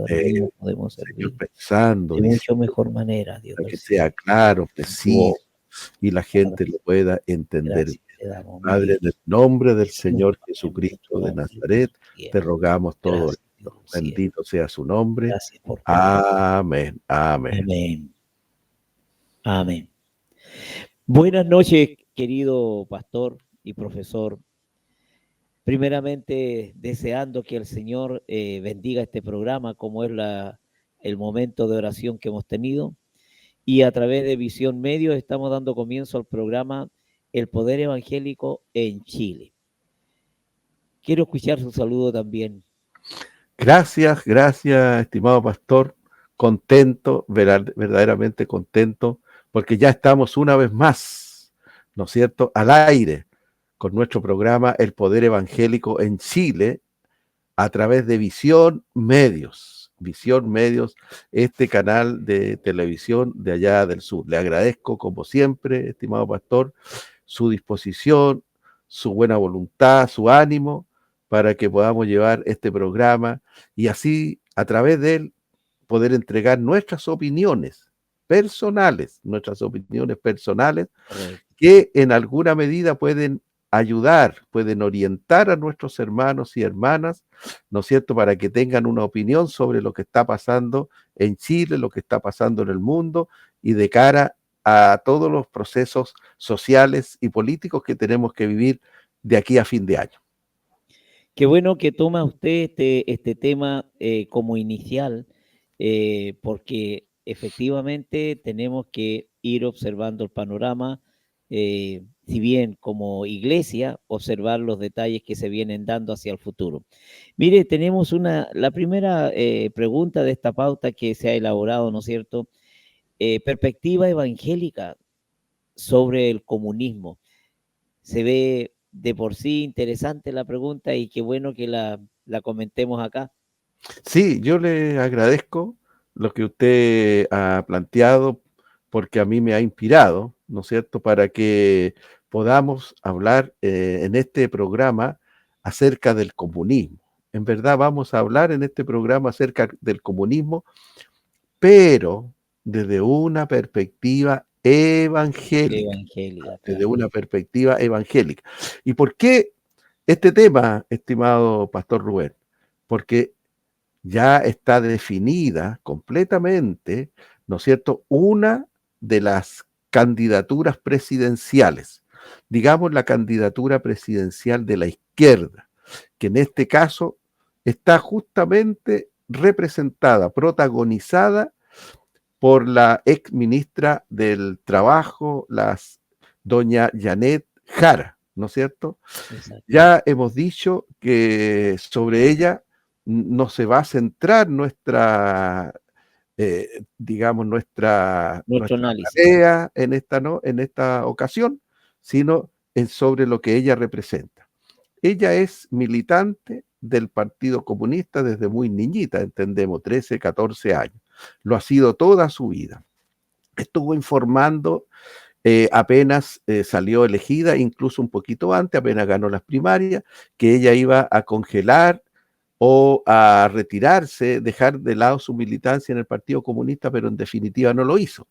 mismo podemos Señor, servir pensando, de mucho diciendo, mejor manera, Dios para del que cielo. sea claro, Oh, preciso, y la gente lo pueda entender gracias bien. te damos, mi Padre, Dios. en el nombre del Señor En tu Jesucristo de nombre, Dios Nazaret, del te cielo. rogamos todo Gracias, Dios esto. del cielo. Bendito sea su nombre. Gracias por todo. Amén. Amén. Amén. Amén. Buenas noches, querido pastor y profesor. Primeramente, deseando que el Señor bendiga este programa, como es el momento de oración que hemos tenido. Y a través de Visión Medios estamos dando comienzo al programa El Poder Evangélico en Chile. Quiero escuchar su saludo también. Gracias, gracias, estimado pastor. Contento, verdaderamente contento, porque ya estamos una vez más, ¿no es cierto?, al aire con nuestro programa El Poder Evangélico en Chile, a través de Visión Medios. Visión Medios, este canal de televisión de allá del sur. Le agradezco, como siempre, estimado pastor, su disposición, su buena voluntad, su ánimo, para que podamos llevar este programa y así, a través de él, poder entregar nuestras opiniones personales, Correcto. que en alguna medida pueden ayudar, pueden orientar a nuestros hermanos y hermanas, ¿no es cierto?, para que tengan una opinión sobre lo que está pasando en Chile, lo que está pasando en el mundo y de cara a todos los procesos sociales y políticos que tenemos que vivir de aquí a fin de año. Qué bueno que toma usted este tema como inicial, porque efectivamente tenemos que ir observando el panorama, si bien como iglesia, observar los detalles que se vienen dando hacia el futuro. Mire, tenemos la primera pregunta de esta pauta que se ha elaborado, ¿no es cierto? Perspectiva evangélica sobre el comunismo. Se ve de por sí interesante la pregunta y qué bueno que la comentemos acá. Sí, yo le agradezco lo que usted ha planteado, porque a mí me ha inspirado, ¿no es cierto?, para que podamos hablar en este programa acerca del comunismo. En verdad vamos a hablar en este programa acerca del comunismo, pero desde una perspectiva evangélica, Evangélica, desde claro. una perspectiva evangélica. ¿Y por qué este tema, estimado Pastor Rubén? Porque ya está definida completamente, ¿no es cierto?, una de las candidaturas presidenciales, digamos la candidatura presidencial de la izquierda, que en este caso está justamente representada, protagonizada por la ex ministra del Trabajo, doña Janet Jara, ¿no es cierto? Exacto. Ya hemos dicho que sobre ella no se va a centrar digamos, Nuestro nuestra análisis. tarea ¿no?, en esta ocasión, sino sobre lo que ella representa. Ella es militante del Partido Comunista desde muy niñita, entendemos, 13, 14 años. Lo ha sido toda su vida. Estuvo informando apenas salió elegida, incluso un poquito antes, apenas ganó las primarias, que ella iba a congelar o a retirarse, dejar de lado su militancia en el Partido Comunista, pero en definitiva no lo hizo.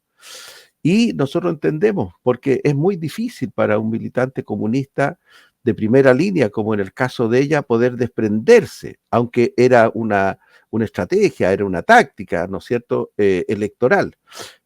Y nosotros entendemos, porque es muy difícil para un militante comunista de primera línea, como en el caso de ella, poder desprenderse, aunque era una estrategia, era una táctica, ¿no es cierto?, electoral.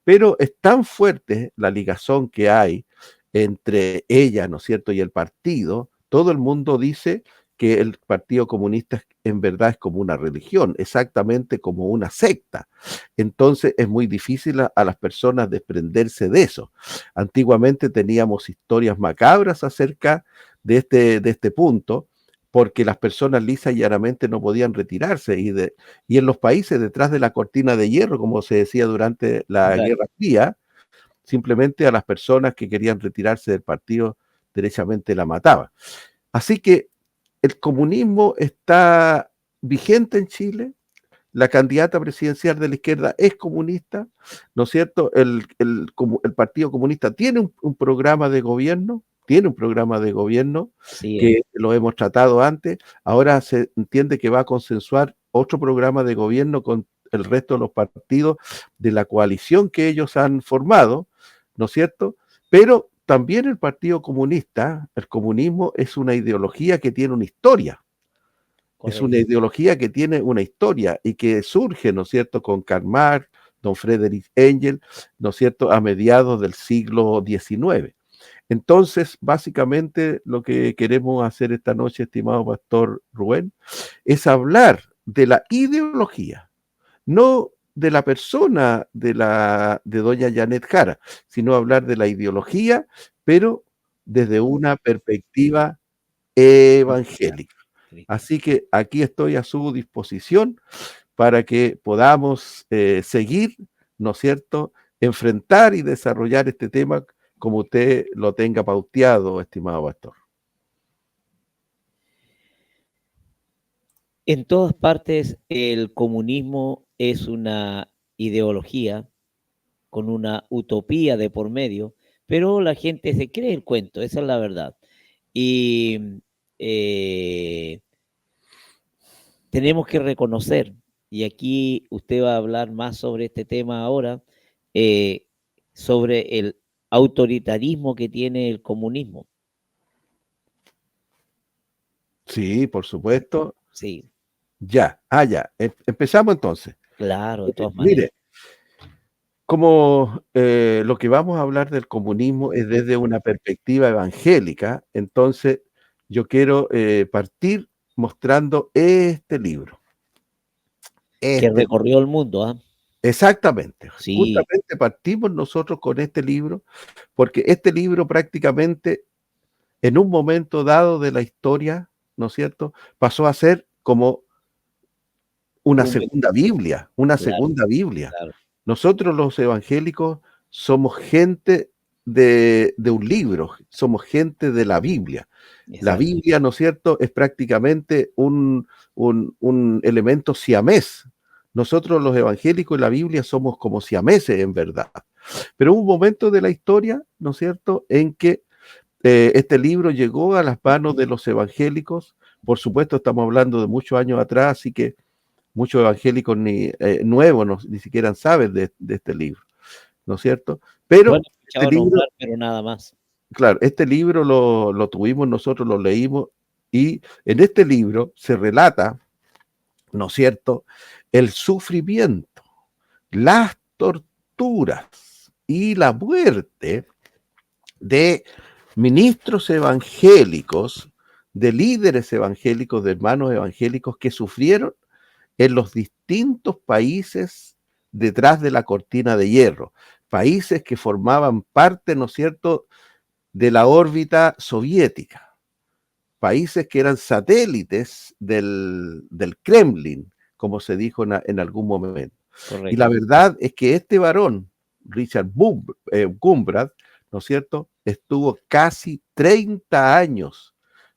Pero es tan fuerte la ligazón que hay entre ella, ¿no es cierto?, y el partido. Todo el mundo dice que el Partido Comunista en verdad es como una religión, exactamente como una secta. Entonces es muy difícil a las personas desprenderse de eso. Antiguamente teníamos historias macabras acerca de este punto, porque las personas lisa y llanamente no podían retirarse. Y en los países detrás de la cortina de hierro, como se decía durante la Claro. Guerra Fría, simplemente a las personas que querían retirarse del partido derechamente la mataban. Así que el comunismo está vigente en Chile. La candidata presidencial de la izquierda es comunista, ¿no es cierto? El Partido Comunista tiene un programa de gobierno, Sí, que lo hemos tratado antes. Ahora se entiende que va a consensuar otro programa de gobierno con el resto de los partidos de la coalición que ellos han formado, ¿no es cierto? Pero también el Partido Comunista, el comunismo es una ideología que tiene una historia. Es una correcto. ideología que tiene una historia y que surge, ¿no es cierto?, con Karl Marx, don Friedrich Engels, ¿no es cierto?, a mediados del siglo XIX. Entonces, básicamente, lo que queremos hacer esta noche, estimado pastor Rubén, es hablar de la ideología, no de la persona de doña Janet Jara, sino hablar de la ideología, pero desde una perspectiva evangélica. Cristiano. Así que aquí estoy a su disposición para que podamos seguir, ¿no es cierto?, enfrentar y desarrollar este tema como usted lo tenga pauteado, estimado pastor. En todas partes el comunismo es una ideología con una utopía de por medio, pero la gente se cree el cuento, esa es la verdad. Y eh, tenemos que reconocer, y aquí usted va a hablar más sobre este tema ahora, eh, sobre el autoritarismo que tiene el comunismo. Sí, por supuesto. Sí, Ya, ya. Empezamos entonces. claro, de todas maneras. Mire, como lo que vamos a hablar del comunismo es desde una perspectiva evangélica, entonces yo quiero partir mostrando este libro. Que Este, recorrió el mundo, ¿ah? exactamente. Sí, Justamente partimos nosotros con este libro, porque este libro prácticamente en un momento dado de la historia, ¿no es cierto?, pasó a ser como una un segunda Biblia, una claro, segunda Biblia. claro, Nosotros los evangélicos somos gente de un libro, somos gente de la Biblia. La exacto, Biblia, ¿no es cierto?, es prácticamente un elemento siamés. Nosotros los evangélicos y la Biblia somos como siameses en verdad. Pero hubo un momento de la historia, ¿no es cierto?, en que este libro llegó a las manos de los evangélicos. Por supuesto, estamos hablando de muchos años atrás, así que muchos evangélicos nuevos ni siquiera saben de este libro, ¿no es cierto? lo han Pero este escuchado libro, nombrar, pero nada más. claro, este libro lo tuvimos nosotros, lo leímos, y en este libro se relata, ¿no es cierto?, el sufrimiento, las torturas y la muerte de ministros evangélicos, de líderes evangélicos, de hermanos evangélicos que sufrieron en los distintos países detrás de la cortina de hierro, países que formaban parte, ¿no es cierto?, de la órbita soviética, países que eran satélites del Kremlin, como se dijo en algún momento. Y la Correcto. verdad es que este varón, Richard Gumbrad, ¿no es cierto?, estuvo casi 30 años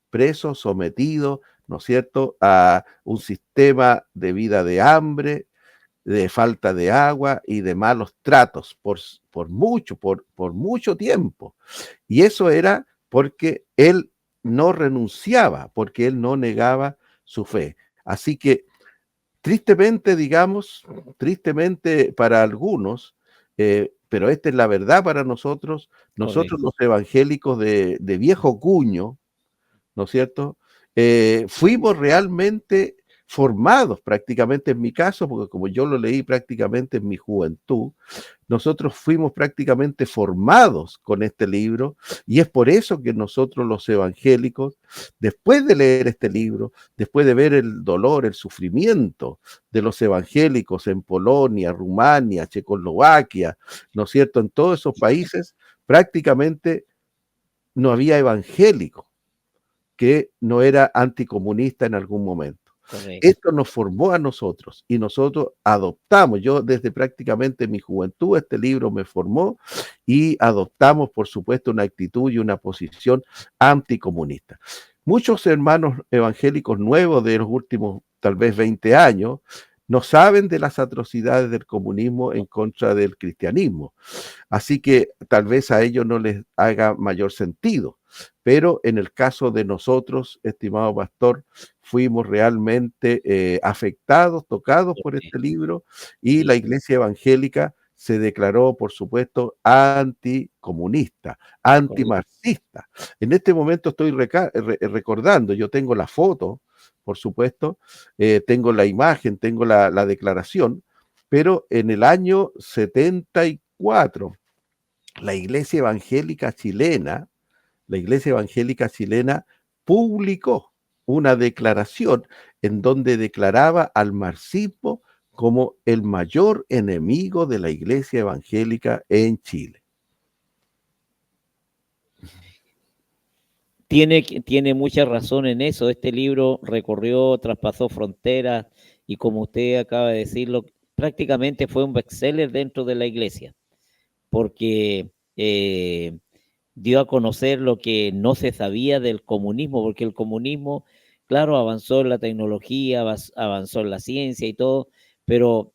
preso, sometido, ¿no es cierto?, a un sistema de vida de hambre, de falta de agua y de malos tratos por mucho tiempo. Y eso era porque él no renunciaba, porque él no negaba su fe. Así que tristemente, digamos, tristemente para algunos, pero esta es la verdad para nosotros, nosotros Correcto. los evangélicos de viejo cuño, ¿no es cierto? Fuimos realmente formados prácticamente en mi caso, porque como yo lo leí prácticamente en mi juventud, nosotros fuimos prácticamente formados con este libro y es por eso que nosotros los evangélicos, después de leer este libro, después de ver el dolor, el sufrimiento de los evangélicos en Polonia, Rumania, Checoslovaquia, ¿no es cierto? En todos esos países prácticamente no había evangélicos que no era anticomunista en algún momento. Correcto. Esto nos formó a nosotros y nosotros adoptamos, yo desde prácticamente mi juventud, este libro me formó y adoptamos, por supuesto, una actitud y una posición anticomunista. Muchos hermanos evangélicos nuevos de los últimos tal vez 20 años no saben de las atrocidades del comunismo en contra del cristianismo. Así que tal vez a ellos no les haga mayor sentido. pero en el caso de nosotros, estimado pastor, fuimos realmente afectados, tocados por este libro, y Sí, la Iglesia Evangélica se declaró, por supuesto, anticomunista, correcto. antimarxista. En este momento estoy recordando, yo tengo la foto, por supuesto, tengo la imagen, tengo la declaración, pero en el año 74, la Iglesia Evangélica Chilena publicó una declaración en donde declaraba al marxismo como el mayor enemigo de la Iglesia Evangélica en Chile. Tiene mucha razón en eso. Este libro recorrió, traspasó fronteras y como usted acaba de decirlo, prácticamente fue un bestseller dentro de la iglesia, porque dio a conocer lo que no se sabía del comunismo, porque el comunismo, claro, avanzó en la tecnología, avanzó en la ciencia y todo, pero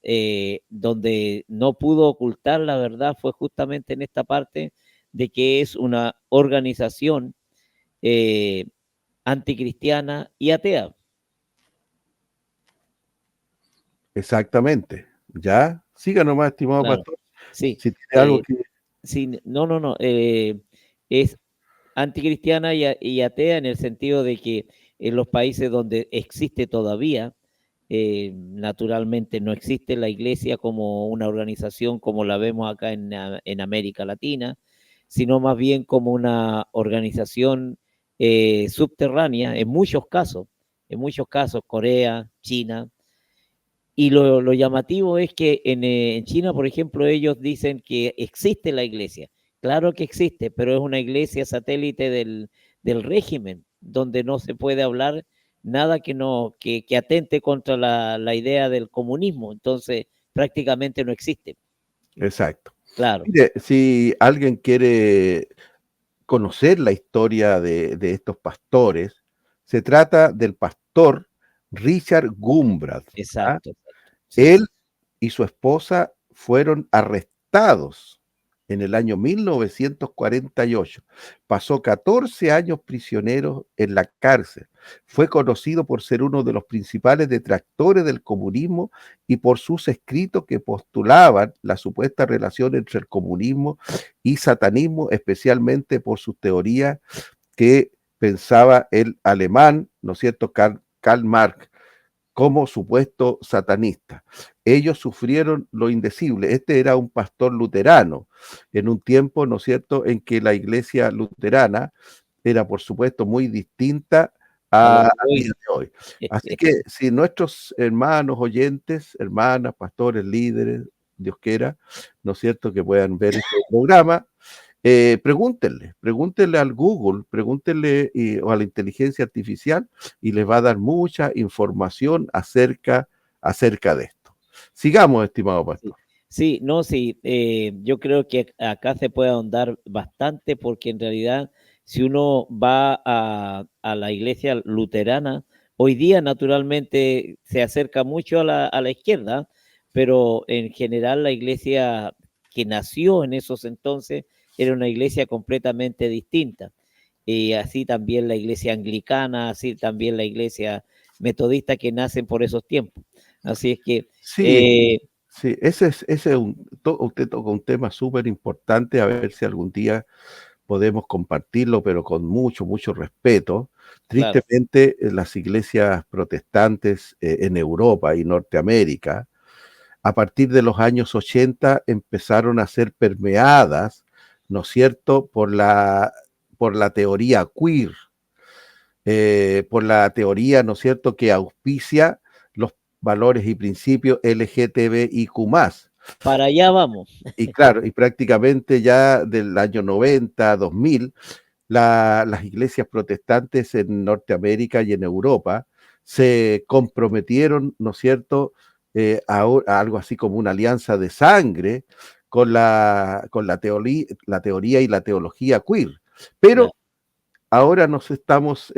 donde no pudo ocultar la verdad fue justamente en esta parte de que es una organización eh, anticristiana y atea. Exactamente. ¿Ya? Siga nomás, estimado Claro, pastor. sí. Si tiene algo que... Sí, no, no, no. Es anticristiana y atea en el sentido de que en los países donde existe todavía, naturalmente no existe la iglesia como una organización como la vemos acá en América Latina, sino más bien como una organización subterránea en muchos casos, Corea, China. Y lo llamativo es que en China, por ejemplo, ellos dicen que existe la iglesia. Claro que existe, pero es una iglesia satélite del régimen, donde no se puede hablar nada que, no, que atente contra la idea del comunismo. Entonces, prácticamente no existe. Exacto. Claro, Mire, si alguien quiere conocer la historia de estos pastores, se trata del pastor Richard Gumbrad. ¿Ah? exacto, exacto. Sí, Él y su esposa fueron arrestados en el año 1948. Pasó 14 años prisionero en la cárcel. Fue conocido por ser uno de los principales detractores del comunismo y por sus escritos que postulaban la supuesta relación entre el comunismo y satanismo, especialmente por sus teorías que pensaba el alemán, ¿no es cierto?, Karl Marx, como supuesto satanista. Ellos sufrieron lo indecible. Este era un pastor luterano en un tiempo, ¿no es cierto?, en que la iglesia luterana era, por supuesto, muy distinta a lo de al día hoy. de hoy. Así que si nuestros hermanos oyentes, hermanas, pastores, líderes, Dios quiera, ¿no es cierto?, que puedan ver este programa, pregúntenle al Google, pregúntenle o a la inteligencia artificial y les va a dar mucha información acerca de esto. Sigamos, estimado Sí, pastor. sí, no, sí, yo creo que acá se puede ahondar bastante porque en realidad si uno va a la iglesia luterana, hoy día naturalmente se acerca mucho a la izquierda, pero en general la iglesia que nació en esos entonces era una iglesia completamente distinta. Y así también la iglesia anglicana, así también la iglesia metodista que nacen por esos tiempos. Así es que Sí, sí, ese es usted toca un tema súper importante, a ver si algún día podemos compartirlo, pero con mucho, mucho respeto. claro. Tristemente, las iglesias protestantes en Europa y Norteamérica, a partir de los años 80 empezaron a ser permeadas, ¿no es cierto?, por la teoría queer, por la teoría, ¿no es cierto?, que auspicia los valores y principios LGTBIQ+. Para allá vamos. Y claro, y prácticamente ya del año 90, 2000, las iglesias protestantes en Norteamérica y en Europa se comprometieron, ¿no es cierto?, a algo así como una alianza de sangre con la teoría y la teología queer. Claro, Pero ahora estamos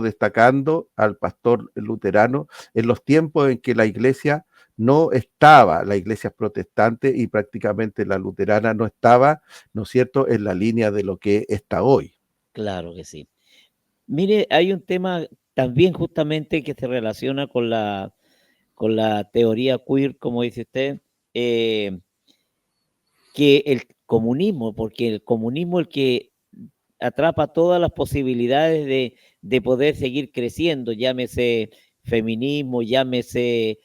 destacando al pastor luterano en los tiempos en que la iglesia no estaba, la iglesia protestante y prácticamente la luterana no estaba, ¿no es cierto?, en la línea de lo que está hoy. claro que sí. Mire, hay un tema también justamente que se relaciona con la teoría queer, como dice usted, eh, que el comunismo, porque el comunismo el que atrapa todas las posibilidades de poder seguir creciendo, llámese feminismo, llámese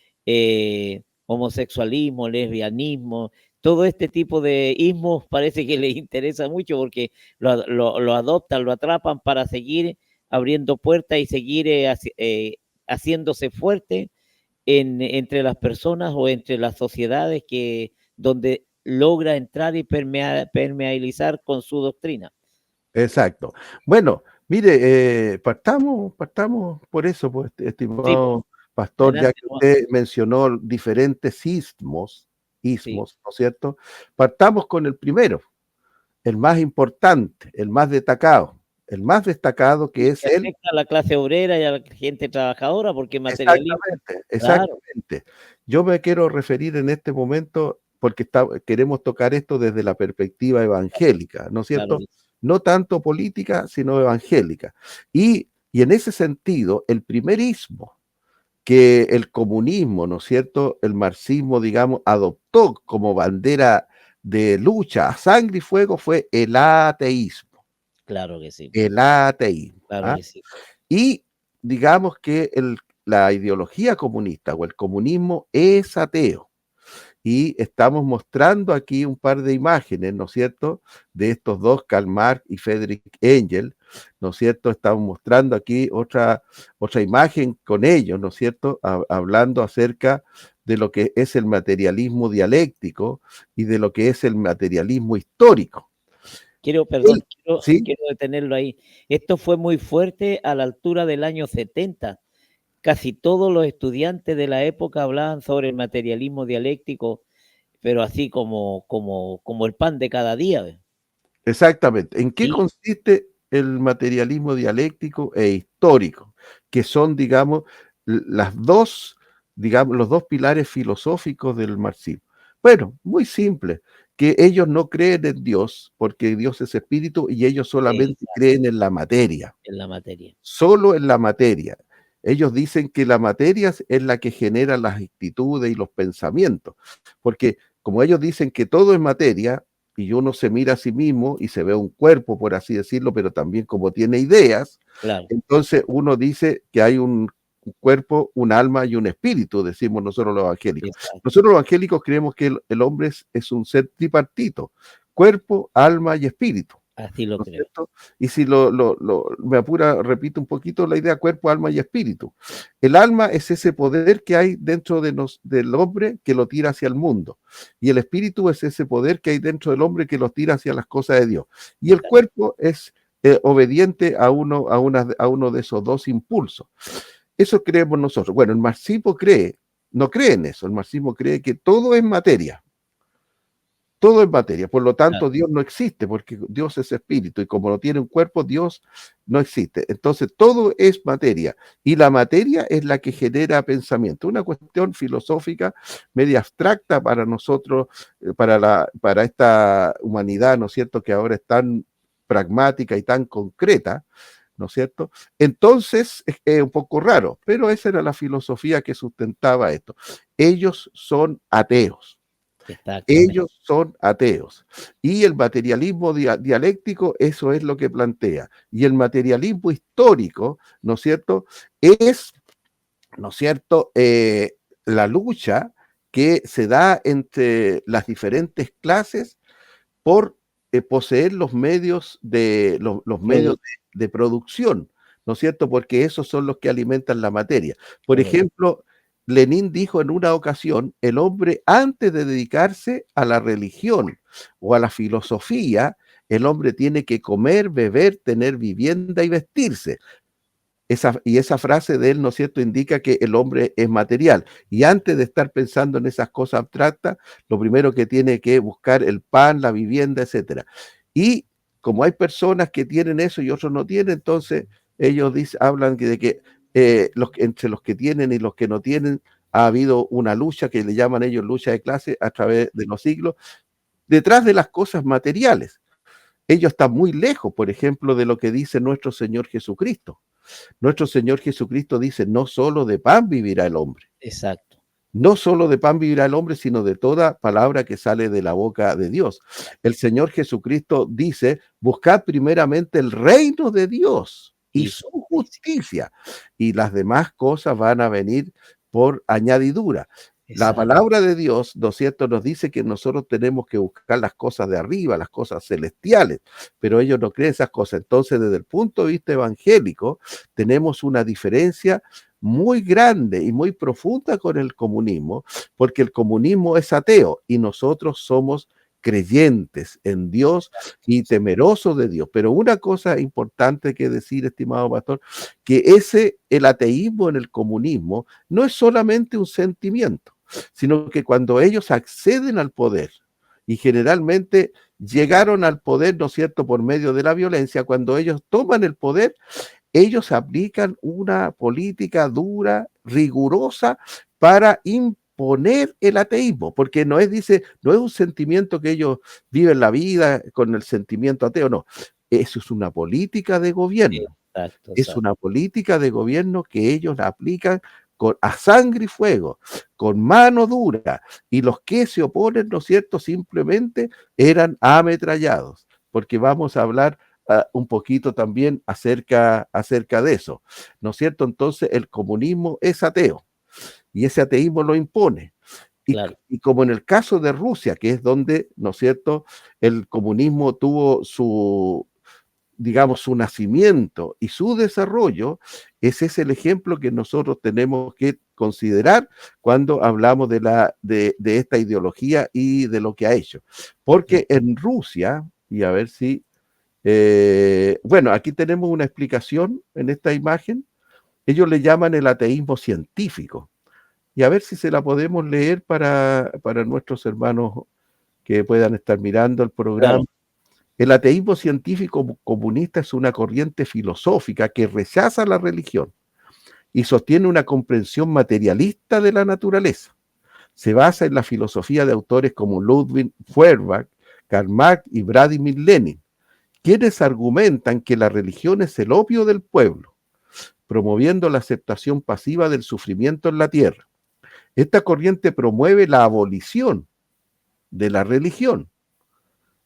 homosexualismo, lesbianismo, todo este tipo de ismos parece que les interesa mucho porque lo adoptan, lo atrapan para seguir abriendo puertas y seguir haciéndose fuerte entre las personas o entre las sociedades que donde logra entrar y permeabilizar con su doctrina. Exacto. Bueno, mire, partamos por eso, pues, Sí, pues, estimado pastor, ya adelante, que no, usted mencionó diferentes sí, ismos, ¿no es cierto? Partamos con el primero, el más importante, el más destacado. El más destacado que y es que el. afecta a la clase obrera y a la gente trabajadora, porque materialismo, Exactamente, claro, exactamente. Yo me quiero referir en este momento, porque queremos tocar esto desde la perspectiva evangélica, ¿no es claro, cierto? No tanto política, sino evangélica. Y en ese sentido, el primer ismo que el comunismo, ¿no es cierto? El marxismo, digamos, adoptó como bandera de lucha a sangre y fuego fue el ateísmo. claro que sí, El ateísmo. claro ¿Ah? que sí. Y digamos que la ideología comunista o el comunismo es ateo. Y estamos mostrando aquí un par de imágenes, ¿no es cierto?, de estos dos, Karl Marx y Friedrich Engels, ¿no es cierto? Estamos mostrando aquí otra imagen con ellos, ¿no es cierto?, hablando acerca de lo que es el materialismo dialéctico y de lo que es el materialismo histórico. Quiero, Él- perdón, ¿Sí? quiero detenerlo ahí. Esto fue muy fuerte a la altura del año 70. Casi todos los estudiantes de la época hablaban sobre el materialismo dialéctico, pero así como el pan de cada día, ¿ve? Exactamente. ¿En qué Sí, consiste el materialismo dialéctico e histórico? Que son, digamos, las dos, digamos, los dos pilares filosóficos del marxismo. Bueno, muy simple, que ellos no creen en Dios, porque Dios es espíritu y ellos solamente exacto, creen en la materia, en la materia. solo en la materia. Ellos dicen que la materia es la que genera las actitudes y los pensamientos, porque como ellos dicen que todo es materia, y uno se mira a sí mismo y se ve un cuerpo, por así decirlo, pero también como tiene ideas, Claro, entonces uno dice que hay un cuerpo, un alma y un espíritu, decimos nosotros los evangélicos. exacto, Nosotros los evangélicos creemos que el hombre es un ser tripartito, cuerpo, alma y espíritu. así lo ¿No es creo. cierto? Y si me apura, repito un poquito la idea cuerpo, alma y espíritu. El alma es ese poder que hay dentro del hombre que lo tira hacia el mundo. Y el espíritu es ese poder que hay dentro del hombre que lo tira hacia las cosas de Dios. Y el Exacto. cuerpo es obediente a uno de esos dos impulsos. Eso creemos nosotros. Bueno, el marxismo no cree en eso. El marxismo cree que todo es materia. Todo es materia, por lo Claro, tanto Dios no existe, porque Dios es espíritu y como no tiene un cuerpo, Dios no existe. Entonces todo es materia y la materia es la que genera pensamiento. Una cuestión filosófica media abstracta para nosotros, para esta humanidad, ¿no es cierto?, que ahora es tan pragmática y tan concreta, ¿no es cierto? Entonces es un poco raro, pero esa era la filosofía que sustentaba esto. Ellos son ateos. exactamente. Ellos son ateos. Y el materialismo dialéctico, eso es lo que plantea. Y el materialismo histórico, ¿no es cierto?, es, ¿no es cierto?, la lucha que se da entre las diferentes clases por poseer los medios los medios Produ de producción, ¿no es cierto? Porque esos son los que alimentan la materia. Por correcto, ejemplo, Lenin dijo en una ocasión, el hombre antes de dedicarse a la religión o a la filosofía, el hombre tiene que comer, beber, tener vivienda y vestirse. Esa frase de él, ¿no es cierto?, indica que el hombre es material. Y antes de estar pensando en esas cosas abstractas, lo primero que tiene que buscar el pan, la vivienda, etcétera. Y como hay personas que tienen eso y otros no tienen, entonces ellos hablan de que entre los que tienen y los que no tienen ha habido una lucha que le llaman ellos lucha de clase a través de los siglos, detrás de las cosas materiales. ellos están muy lejos, por ejemplo, de lo que dice nuestro Señor Jesucristo. Nuestro Señor Jesucristo dice, no solo de pan vivirá el hombre. Exacto. No solo de pan vivirá el hombre, sino de toda palabra que sale de la boca de Dios. El Señor Jesucristo dice, buscad primeramente el reino de Dios y Y su justicia, y las demás cosas van a venir por añadidura. La exacto. palabra de Dios, ¿no es cierto?, nos dice que nosotros tenemos que buscar las cosas de arriba, las cosas celestiales, pero ellos no creen esas cosas. Entonces, desde el punto de vista evangélico, tenemos una diferencia muy grande y muy profunda con el comunismo, porque el comunismo es ateo y nosotros somos creyentes en Dios y temerosos de Dios. Pero una cosa importante que decir, estimado pastor, que el ateísmo en el comunismo no es solamente un sentimiento, sino que cuando ellos acceden al poder, y generalmente llegaron al poder, ¿no es cierto?, por medio de la violencia, cuando ellos toman el poder, ellos aplican una política dura, rigurosa, para imponer el ateísmo, porque no es, dice, no es un sentimiento que ellos viven la vida con el sentimiento ateo, no. Eso es una política de gobierno. Exacto, Es exacto. una política de gobierno que ellos la aplican a sangre y fuego, con mano dura, y los que se oponen, ¿no es cierto?, simplemente eran ametrallados, porque vamos a hablar un poquito también acerca de eso, ¿no es cierto? Entonces el comunismo es ateo, y ese ateísmo lo impone. Claro. Y como en el caso de Rusia, que es donde, ¿no es cierto?, el comunismo tuvo digamos, su nacimiento y su desarrollo, ese es el ejemplo que nosotros tenemos que considerar cuando hablamos de esta ideología y de lo que ha hecho. Porque en Rusia, y a ver si, bueno, aquí tenemos una explicación en esta imagen, ellos le llaman el ateísmo científico, y a ver si se la podemos leer para nuestros hermanos que puedan estar mirando el programa. Claro. El ateísmo científico comunista es una corriente filosófica que rechaza la religión y sostiene una comprensión materialista de la naturaleza. Se basa en la filosofía de autores como Ludwig Feuerbach, Karl Marx y Vladimir Lenin, quienes argumentan que la religión es el opio del pueblo, promoviendo la aceptación pasiva del sufrimiento en la tierra. Esta corriente promueve la abolición de la religión.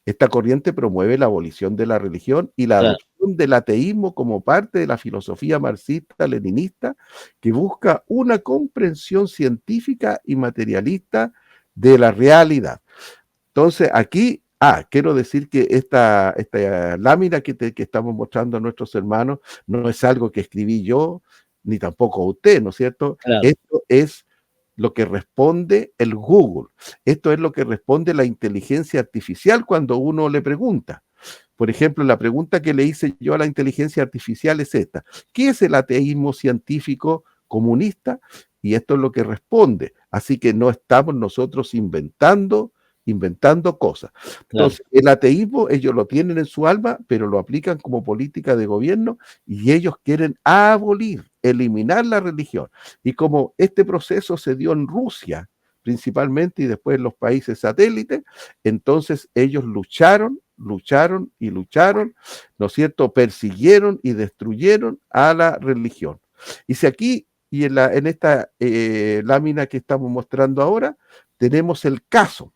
Esta corriente promueve la abolición de la religión y la Claro. adopción del ateísmo como parte de la filosofía marxista-leninista que busca una comprensión científica y materialista de la realidad. Entonces, aquí, quiero decir que esta lámina que estamos mostrando a nuestros hermanos no es algo que escribí yo, ni tampoco usted, ¿no es cierto? Claro. Esto es lo que responde el Google. Esto es lo que responde la inteligencia artificial cuando uno le pregunta. Por ejemplo, la pregunta que le hice yo a la inteligencia artificial es esta: ¿qué es el ateísmo científico comunista? Y esto es lo que responde. Así que no estamos nosotros inventando cosas. Claro. Entonces, el ateísmo ellos lo tienen en su alma, pero lo aplican como política de gobierno y ellos quieren abolir, eliminar la religión. Y como este proceso se dio en Rusia principalmente y después en los países satélites, entonces ellos lucharon, ¿no es cierto?, persiguieron y destruyeron a la religión. Y si aquí, y en esta lámina que estamos mostrando ahora, tenemos el caso,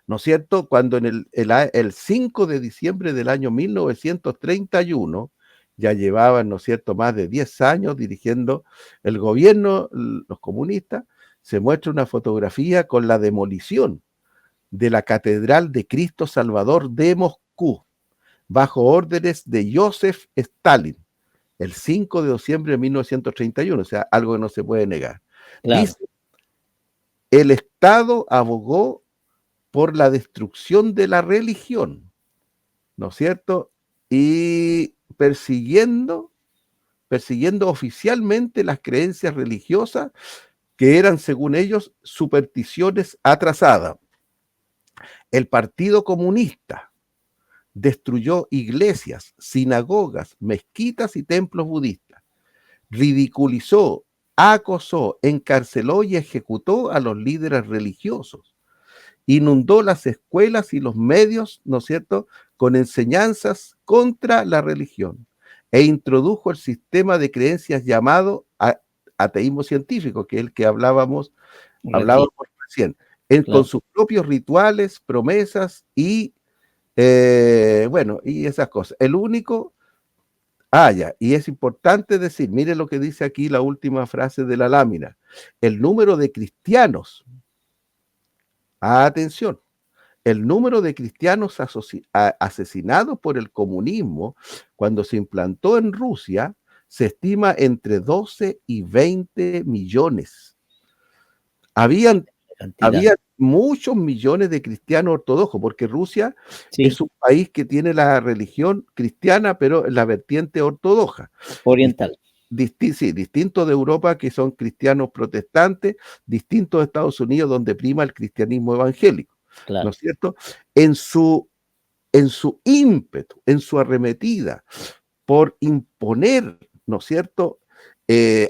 ¿no es cierto?, cuando en el 5 de diciembre del año 1931, ya llevaban, ¿no es cierto?, más de 10 años dirigiendo el gobierno, los comunistas, se muestra una fotografía con la demolición de la Catedral de Cristo Salvador de Moscú, bajo órdenes de Joseph Stalin, el 5 de diciembre de 1931, o sea, algo que no se puede negar. Claro. Dice, el Estado abogó por la destrucción de la religión, ¿no es cierto? Y persiguiendo oficialmente las creencias religiosas que eran, según ellos, supersticiones atrasadas. El Partido Comunista destruyó iglesias, sinagogas, mezquitas y templos budistas. Ridiculizó, acosó, encarceló y ejecutó a los líderes religiosos. Inundó las escuelas y los medios, ¿no es cierto?, con enseñanzas contra la religión e introdujo el sistema de creencias llamado ateísmo científico, que es el que hablábamos recién, con sus propios rituales, promesas y bueno, y esas cosas. El único, ya, y es importante decir, mire lo que dice aquí la última frase de la lámina, el número de cristianos, atención, el número de cristianos asesinados por el comunismo cuando se implantó en Rusia se estima entre 12 y 20 millones. Había muchos millones de cristianos ortodoxos, porque Rusia es un país que tiene la religión cristiana, pero la vertiente ortodoxa. Oriental. Sí, distinto de Europa, que son cristianos protestantes, distinto de Estados Unidos, donde prima el cristianismo evangélico. ¿No es cierto? En su ímpetu, en su arremetida por imponer, ¿no es cierto?,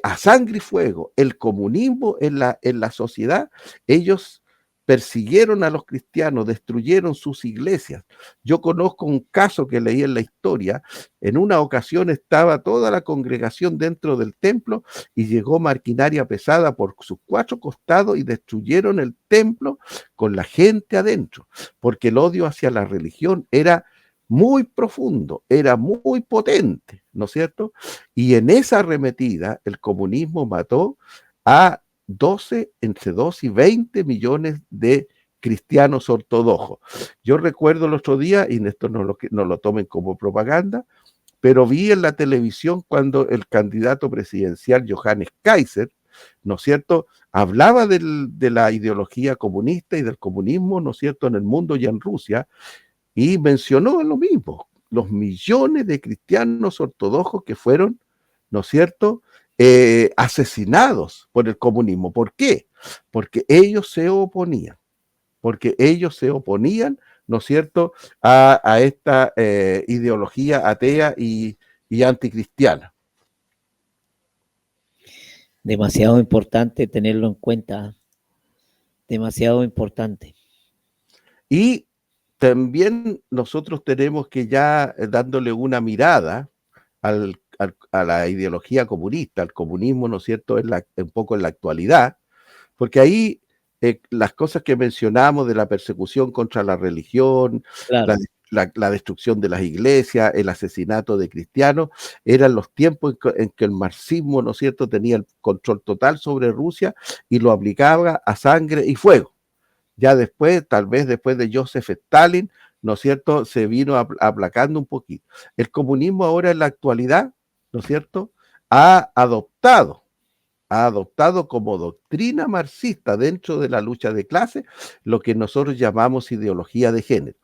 a sangre y fuego el comunismo en la sociedad, ellos persiguieron a los cristianos, destruyeron sus iglesias. Yo conozco un caso que leí en la historia. En una ocasión estaba toda la congregación dentro del templo y llegó maquinaria pesada por sus 4 costados y destruyeron el templo con la gente adentro, porque el odio hacia la religión era muy profundo, era muy potente, ¿no es cierto? Y en esa arremetida el comunismo mató a entre 12 y 20 millones de cristianos ortodoxos. Yo recuerdo el otro día, y esto no lo tomen como propaganda, pero vi en la televisión cuando el candidato presidencial Johannes Kaiser, ¿no es cierto?, hablaba de la ideología comunista y del comunismo, ¿no es cierto?, en el mundo y en Rusia, y mencionó lo mismo, los millones de cristianos ortodoxos que fueron, ¿no es cierto?, asesinados por el comunismo. ¿Por qué? Porque ellos se oponían, ¿no es cierto?, a esta ideología atea y anticristiana. Demasiado importante tenerlo en cuenta, demasiado importante. Y también nosotros tenemos que ya dándole una mirada a la ideología comunista, al comunismo, ¿no es cierto?, un poco en la actualidad, porque ahí las cosas que mencionamos de la persecución contra la religión, la destrucción de las iglesias, el asesinato de cristianos, eran los tiempos en que el marxismo, ¿no es cierto?, tenía el control total sobre Rusia y lo aplicaba a sangre y fuego. Ya después, tal vez después de Joseph Stalin, ¿no es cierto?, se vino aplacando un poquito. El comunismo ahora en la actualidad, ¿no es cierto?, ha adoptado como doctrina marxista dentro de la lucha de clases lo que nosotros llamamos ideología de género.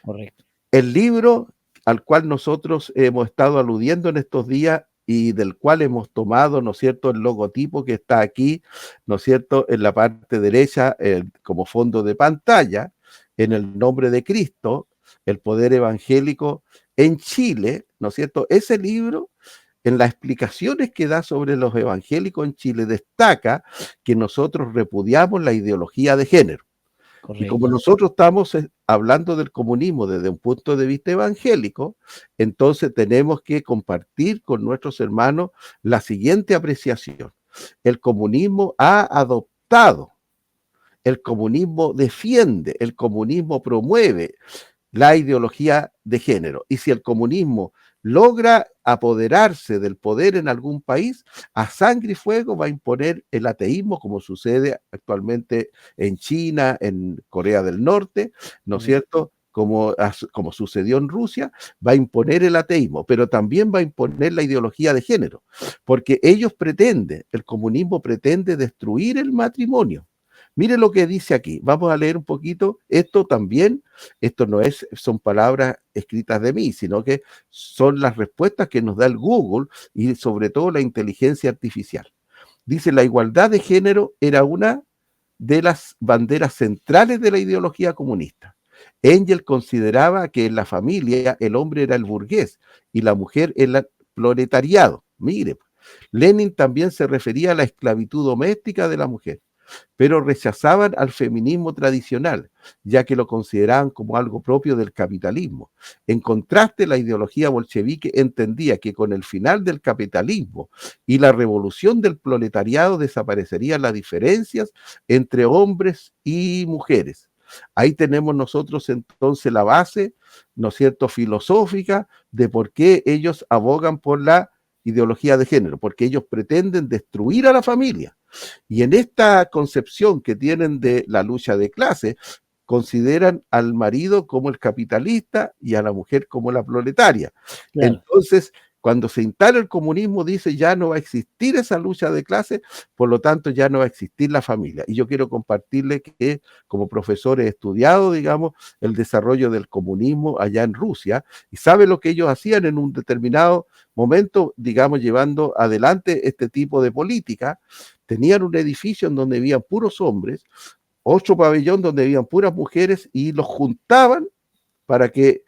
Correcto. El libro al cual nosotros hemos estado aludiendo en estos días y del cual hemos tomado, ¿no es cierto?, el logotipo que está aquí, ¿no es cierto?, en la parte derecha como fondo de pantalla, en el nombre de Cristo, el poder evangélico en Chile, ¿no es cierto? Ese libro, en las explicaciones que da sobre los evangélicos en Chile, destaca que nosotros repudiamos la ideología de género. Correcto. Y como nosotros estamos hablando del comunismo desde un punto de vista evangélico, entonces tenemos que compartir con nuestros hermanos la siguiente apreciación. El comunismo ha adoptado, el comunismo defiende, el comunismo promueve la ideología de género. Y si el comunismo logra apoderarse del poder en algún país, a sangre y fuego va a imponer el ateísmo, como sucede actualmente en China, en Corea del Norte, ¿no es cierto?, como sucedió en Rusia, va a imponer el ateísmo, pero también va a imponer la ideología de género, porque el comunismo pretende destruir el matrimonio. Mire lo que dice aquí. Vamos a leer un poquito. Esto no son palabras escritas de mí, sino que son las respuestas que nos da el Google y sobre todo la inteligencia artificial. Dice, la igualdad de género era una de las banderas centrales de la ideología comunista. Engels consideraba que en la familia el hombre era el burgués y la mujer el proletariado. Mire, Lenin también se refería a la esclavitud doméstica de la mujer. pero rechazaban al feminismo tradicional, ya que lo consideraban como algo propio del capitalismo. En contraste, la ideología bolchevique entendía que con el final del capitalismo y la revolución del proletariado desaparecerían las diferencias entre hombres y mujeres. Ahí tenemos nosotros entonces la base, ¿no es cierto?, filosófica de por qué ellos abogan por la ideología de género, porque ellos pretenden destruir a la familia. Y en esta concepción que tienen de la lucha de clase, consideran al marido como el capitalista y a la mujer como la proletaria. Claro. Entonces, cuando se instala el comunismo, dice ya no va a existir esa lucha de clase, por lo tanto ya no va a existir la familia. Y yo quiero compartirle que como profesor he estudiado, digamos, el desarrollo del comunismo allá en Rusia y sabe lo que ellos hacían en un determinado momento, digamos, llevando adelante este tipo de política. Tenían un edificio en donde vivían puros hombres, otro pabellón donde vivían puras mujeres y los juntaban para que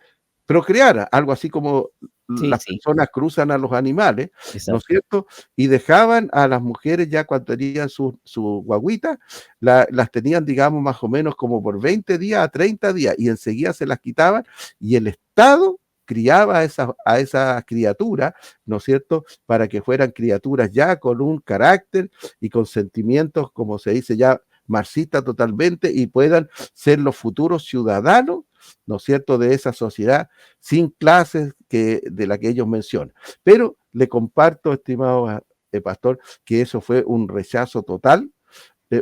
procreara, algo así como Sí, las sí, personas cruzan a los animales, ¿no es exacto. cierto? Y dejaban a las mujeres ya cuando tenían su guaguita, las tenían, digamos, más o menos como por 20 días a 30 días y enseguida se las quitaban y el Estado criaba a esas criaturas, ¿no es cierto?, para que fueran criaturas ya con un carácter y con sentimientos, como se dice ya, marxista totalmente y puedan ser los futuros ciudadanos, ¿no es cierto?, de esa sociedad sin clases de la que ellos mencionan. Pero le comparto, estimado pastor, que eso fue un rechazo total,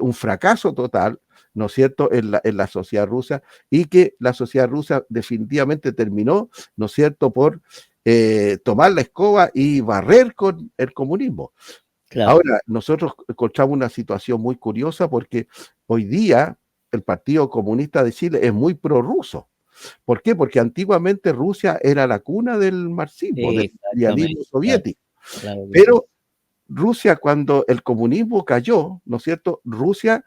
un fracaso total, ¿no es cierto?, en la sociedad rusa y que la sociedad rusa definitivamente terminó, ¿no es cierto?, por tomar la escoba y barrer con el comunismo. Claro. Ahora, nosotros encontramos una situación muy curiosa porque hoy día el Partido Comunista de Chile es muy prorruso. ¿Por qué? Porque antiguamente Rusia era la cuna del marxismo, del Exactamente. imperialismo Claro, soviético. claro que sí. Pero Rusia, cuando el comunismo cayó, ¿no es cierto? Rusia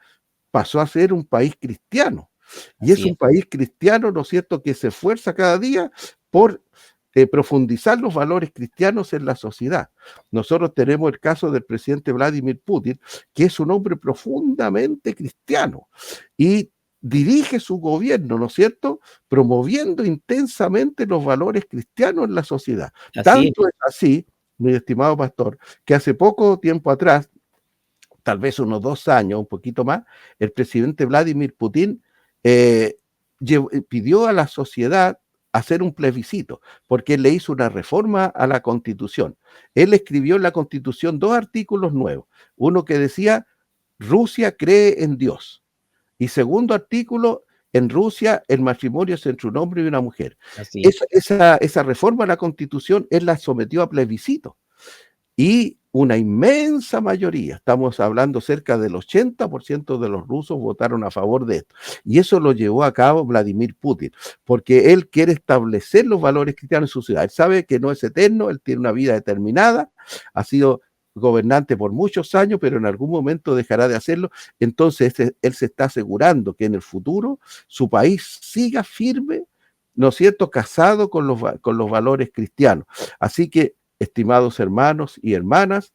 pasó a ser un país cristiano. Y es Así un es. país cristiano, ¿no es cierto?, que se esfuerza cada día por profundizar los valores cristianos en la sociedad. Nosotros tenemos el caso del presidente Vladimir Putin, que es un hombre profundamente cristiano y dirige su gobierno, ¿no es cierto?, promoviendo intensamente los valores cristianos en la sociedad. Así es. Tanto es así, mi estimado pastor, que hace poco tiempo atrás, tal vez unos 2 años, un poquito más, el presidente Vladimir Putin eh, pidió a la sociedad hacer un plebiscito, porque él le hizo una reforma a la Constitución. Él escribió en la Constitución 2 artículos nuevos. Uno que decía, Rusia cree en Dios. Y segundo artículo, en Rusia el matrimonio es entre un hombre y una mujer. Así es. Esa reforma a la Constitución él la sometió a plebiscito y una inmensa mayoría, estamos hablando cerca del 80% de los rusos votaron a favor de esto. Y eso lo llevó a cabo Vladimir Putin, porque él quiere establecer los valores cristianos en su ciudad. Él sabe que no es eterno, él tiene una vida determinada, ha sido gobernante por muchos años, pero en algún momento dejará de hacerlo. Entonces, él se está asegurando que en el futuro su país siga firme, ¿no es cierto?, casado con los valores cristianos. Así que estimados hermanos y hermanas,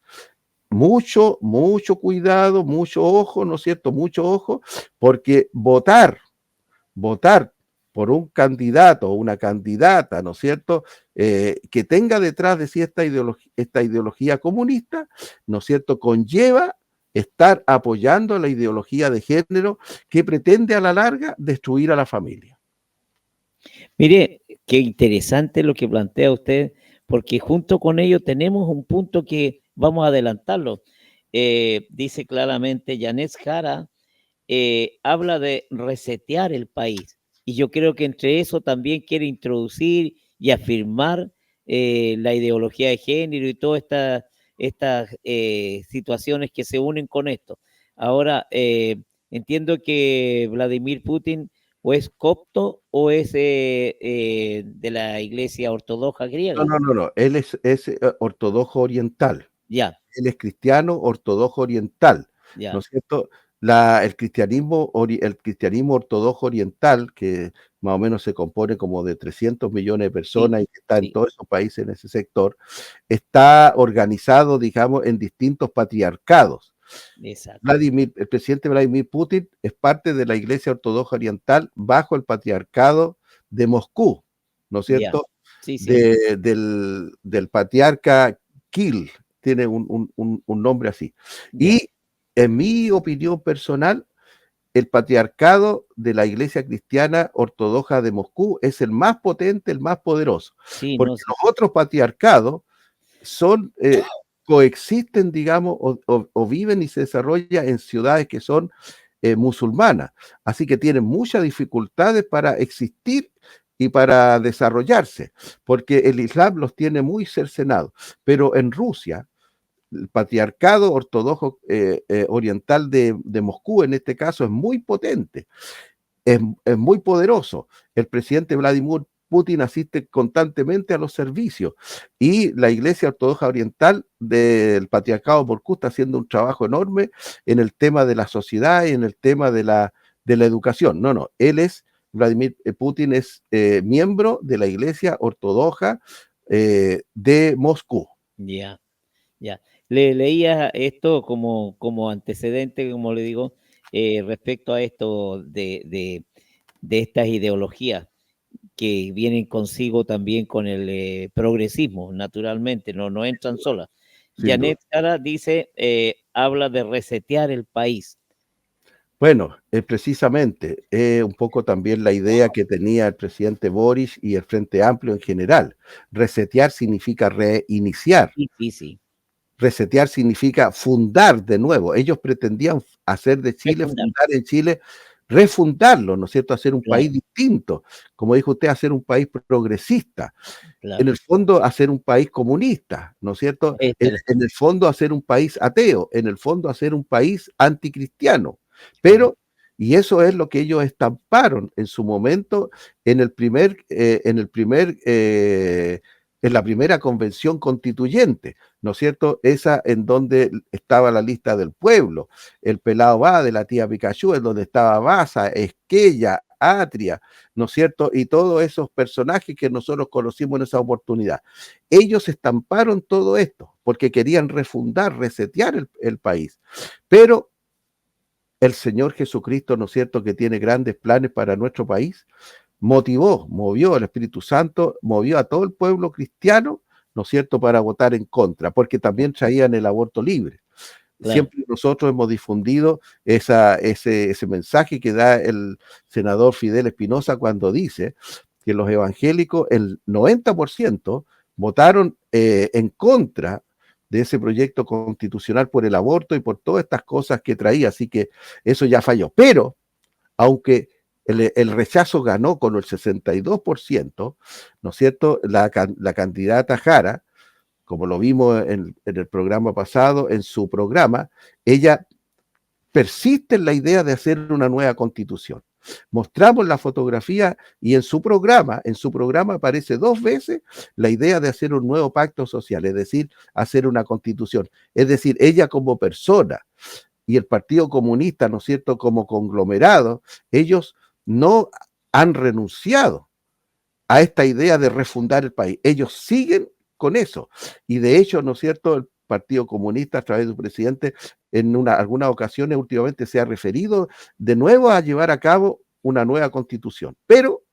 mucho cuidado, mucho ojo, ¿no es cierto? Mucho ojo, porque votar por un candidato o una candidata, ¿no es cierto?, que tenga detrás de sí esta ideología comunista, ¿no es cierto?, conlleva estar apoyando la ideología de género que pretende a la larga destruir a la familia. Mire, qué interesante lo que plantea usted, porque junto con ello tenemos un punto que vamos a adelantarlo. Dice claramente Janet Jara, habla de resetear el país. Y yo creo que entre eso también quiere introducir y afirmar la ideología de género y todas estas situaciones que se unen con esto. Ahora, entiendo que Vladimir Putin o es copto o es de la iglesia ortodoxa No, griega. no, no, no. Él es ortodoxo oriental. Ya, Él es cristiano ortodoxo oriental, ¿no ya, es cierto? El cristianismo ortodoxo oriental, que más o menos se compone como de 300 millones de sí, personas y que está en sí, todos esos países en ese sector, está organizado, digamos, en distintos patriarcados. exacto. El presidente Vladimir Putin es parte de la Iglesia Ortodoxa Oriental bajo el patriarcado de Moscú, ¿no es Ya, cierto? sí, sí, Del patriarca Kirill, tiene un nombre así. ya, Y en mi opinión personal, el patriarcado de la Iglesia Cristiana Ortodoxa de Moscú es el más potente, el más poderoso, sí, no, porque sí, los otros patriarcados son, coexisten, digamos, o viven y se desarrollan en ciudades que son musulmanas, así que tienen muchas dificultades para existir y para desarrollarse, porque el Islam los tiene muy cercenados, pero en Rusia, el patriarcado ortodoxo oriental de Moscú, en este caso, es muy potente, es muy poderoso. El presidente Vladimir Putin asiste constantemente a los servicios y la Iglesia Ortodoxa Oriental del Patriarcado Moscú está haciendo un trabajo enorme en el tema de la sociedad y en el tema de la educación. No, no, Vladimir Putin es miembro de la Iglesia Ortodoxa de Moscú. ya, ya. Le leía esto como antecedente, como le digo, respecto a esto de estas ideologías que vienen consigo también con el progresismo, naturalmente, no entran solas. Sin duda. Janet Cara dice, habla de resetear el país. Bueno, precisamente, un poco también la idea que tenía el presidente Boris y el Frente Amplio en general. Resetear significa reiniciar. Sí, sí, sí. Resetear significa fundar de nuevo. Ellos pretendían hacer de Chile, Refundar, fundar en Chile, refundarlo, ¿no es cierto? Hacer un claro, país distinto. Como dijo usted, hacer un país progresista. En claro. el fondo, hacer un país comunista, ¿no es cierto? Esta es En el fondo, hacer un país ateo. En el fondo, hacer un país anticristiano. correcto, Pero, y eso es lo que ellos estamparon en su momento en la primera convención constituyente, ¿no es cierto? Esa en donde estaba la lista del pueblo, el pelado va de la tía Pikachu, en donde estaba Baza, Esquella, Atria, ¿no es cierto? Y todos esos personajes que nosotros conocimos en esa oportunidad. Ellos estamparon todo esto porque querían refundar, resetear el país. Pero el Señor Jesucristo, ¿no es cierto?, que tiene grandes planes para nuestro país, movió el Espíritu Santo, movió a todo el pueblo cristiano, ¿no es cierto?, para votar en contra, porque también traían el aborto libre. claro. Siempre nosotros hemos difundido ese mensaje que da el senador Fidel Espinosa cuando dice que los evangélicos, el 90%, votaron en contra de ese proyecto constitucional por el aborto y por todas estas cosas que traía, así que eso ya falló. Pero, aunque el rechazo ganó con el 62%, ¿no es cierto? La candidata Jara, como lo vimos en el programa pasado, en su programa, ella persiste en la idea de hacer una nueva constitución. Mostramos la fotografía y en su programa aparece 2 veces la idea de hacer un nuevo pacto social, es decir, hacer una constitución. Es decir, ella como persona y el Partido Comunista, ¿no es cierto?, como conglomerado, ellos no han renunciado a esta idea de refundar el país. Ellos siguen con eso. Y de hecho, ¿no es cierto?, el Partido Comunista, a través de su presidente, en algunas ocasiones últimamente se ha referido de nuevo a llevar a cabo una nueva constitución. Pero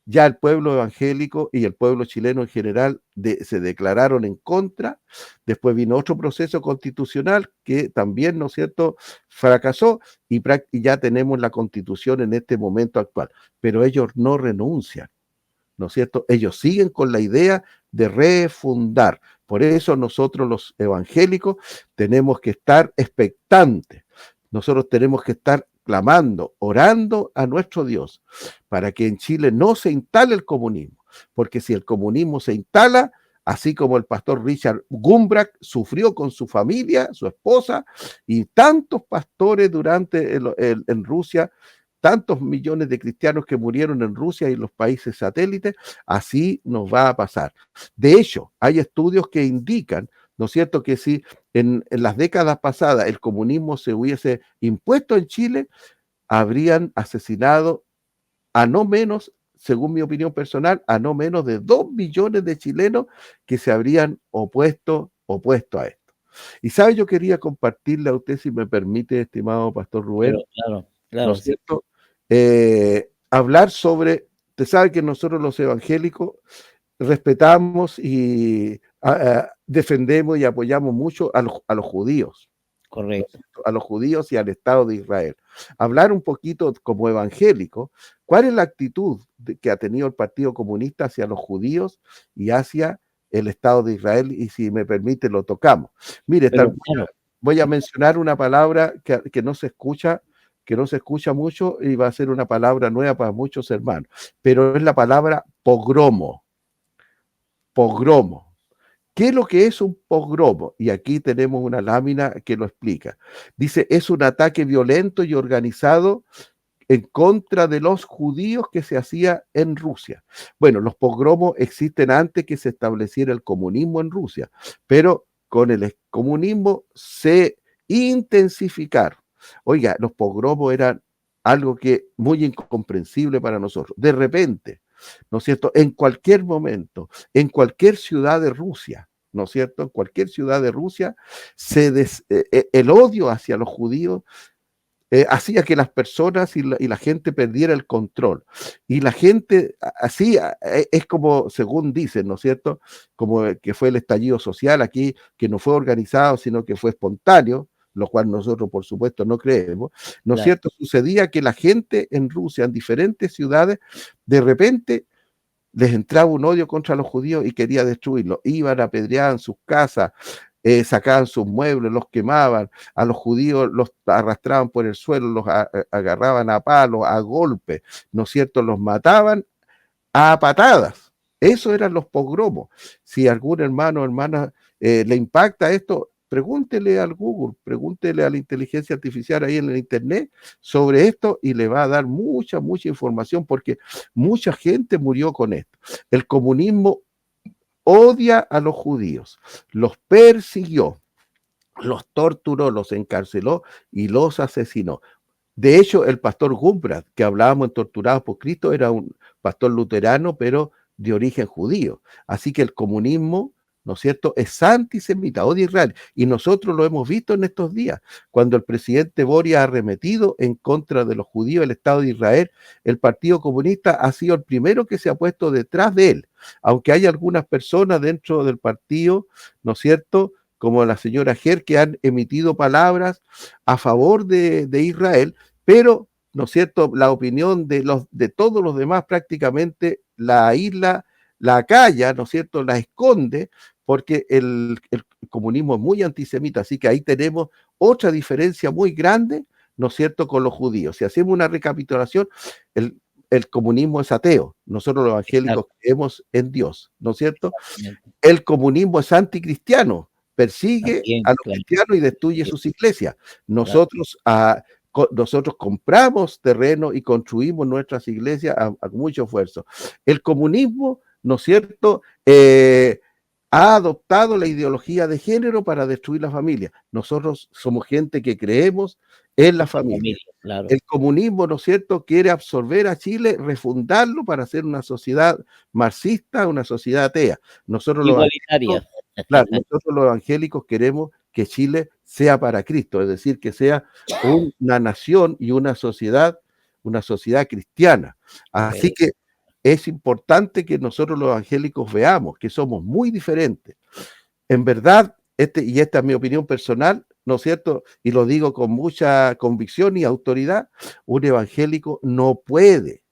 ya el pueblo evangélico y el pueblo chileno en general se declararon en contra. Después vino otro proceso constitucional que también, ¿no es cierto?, fracasó y ya tenemos la constitución en este momento actual. Pero ellos no renuncian, ¿no es cierto? Ellos siguen con la idea de refundar. Por eso nosotros los evangélicos tenemos que estar expectantes. Nosotros tenemos que estar clamando, orando a nuestro Dios para que en Chile no se instale el comunismo. Porque si el comunismo se instala, así como el pastor Richard Gumbrach sufrió con su familia, su esposa, y tantos pastores en Rusia, tantos millones de cristianos que murieron en Rusia y en los países satélites, así nos va a pasar. De hecho, hay estudios que indican, ¿no es cierto?, que si en las décadas pasadas el comunismo se hubiese impuesto en Chile, habrían asesinado a no menos, según mi opinión personal, a no menos de 2 millones de chilenos que se habrían opuesto a esto. Y sabe, yo quería compartirle a usted, si me permite, estimado Pastor Pero Rubén, claro, ¿no claro, es sí, cierto? Hablar sobre, usted sabe que nosotros los evangélicos respetamos y defendemos y apoyamos mucho a los judíos, ¿no es correcto. cierto? A los judíos y al Estado de Israel. Hablar un poquito como evangélico, ¿cuál es la actitud que ha tenido el Partido Comunista hacia los judíos y hacia el Estado de Israel? Y si me permite, lo tocamos. Mire, Pero claro, voy a mencionar una palabra que no se escucha, que no se escucha mucho y va a ser una palabra nueva para muchos hermanos, pero es la palabra pogromo. Pogromo. ¿Qué es lo que es un pogromo? Y aquí tenemos una lámina que lo explica. Dice, es un ataque violento y organizado en contra de los judíos que se hacía en Rusia. Bueno, los pogromos existen antes que se estableciera el comunismo en Rusia, pero con el comunismo se intensificaron. Oiga, los pogromos eran algo que muy incomprensible para nosotros. De repente, ¿no es cierto? En cualquier momento, en cualquier ciudad de Rusia, ¿no es cierto? En cualquier ciudad de Rusia, el odio hacia los judíos hacía que las personas y la gente perdiera el control. Y la gente, así es como, según dicen, ¿no es cierto? Como que fue el estallido social aquí, que no fue organizado, sino que fue espontáneo, lo cual nosotros, por supuesto, no creemos, ¿no es claro. cierto? Sucedía que la gente en Rusia, en diferentes ciudades, de repente les entraba un odio contra los judíos y quería destruirlos. Iban, apedreaban sus casas, sacaban sus muebles, los quemaban, a los judíos los arrastraban por el suelo, los agarraban a palos, a golpes, ¿no es cierto? Los mataban a patadas. Eso eran los pogromos. Si algún hermano o hermana le impacta esto, pregúntele al Google, pregúntele a la inteligencia artificial ahí en el Internet sobre esto y le va a dar mucha, mucha información porque mucha gente murió con esto. El comunismo odia a los judíos, los persiguió, los torturó, los encarceló y los asesinó. De hecho, el pastor Gumbrat, que hablábamos en Torturados por Cristo, era un pastor luterano, pero de origen judío. Así que el comunismo, ¿no es cierto?, es antisemita, odia a Israel. Y nosotros lo hemos visto en estos días. Cuando el presidente Boris ha arremetido en contra de los judíos del Estado de Israel, el Partido Comunista ha sido el primero que se ha puesto detrás de él. Aunque hay algunas personas dentro del partido, ¿no es cierto?, como la señora Ger, que han emitido palabras a favor de Israel, pero, ¿no es cierto?, la opinión de todos los demás prácticamente la isla, la calla, ¿no es cierto?, la esconde, porque el comunismo es muy antisemita, así que ahí tenemos otra diferencia muy grande, ¿no es cierto?, con los judíos. Si hacemos una recapitulación, el comunismo es ateo, nosotros los evangélicos Exacto, creemos en Dios, ¿no es cierto? exactamente. El comunismo es anticristiano, persigue También, a los claro, cristianos y destruye sí, sus iglesias. claro. Nosotros compramos terreno y construimos nuestras iglesias a mucho esfuerzo. El comunismo, ¿no es cierto?, ha adoptado la ideología de género para destruir la familia. Nosotros somos gente que creemos en la La familia. familia, claro. El comunismo, ¿no es cierto?, quiere absorber a Chile, refundarlo para hacer una sociedad marxista, una sociedad atea. Nosotros los evangélicos, Igualitaria. claro, nosotros los evangélicos queremos que Chile sea para Cristo, es decir, que sea una nación y una sociedad cristiana. Así Correcto. que es importante que nosotros los evangélicos veamos que somos muy diferentes. En verdad, y esta es mi opinión personal, ¿no es cierto? Y lo digo con mucha convicción y autoridad, un evangélico no puede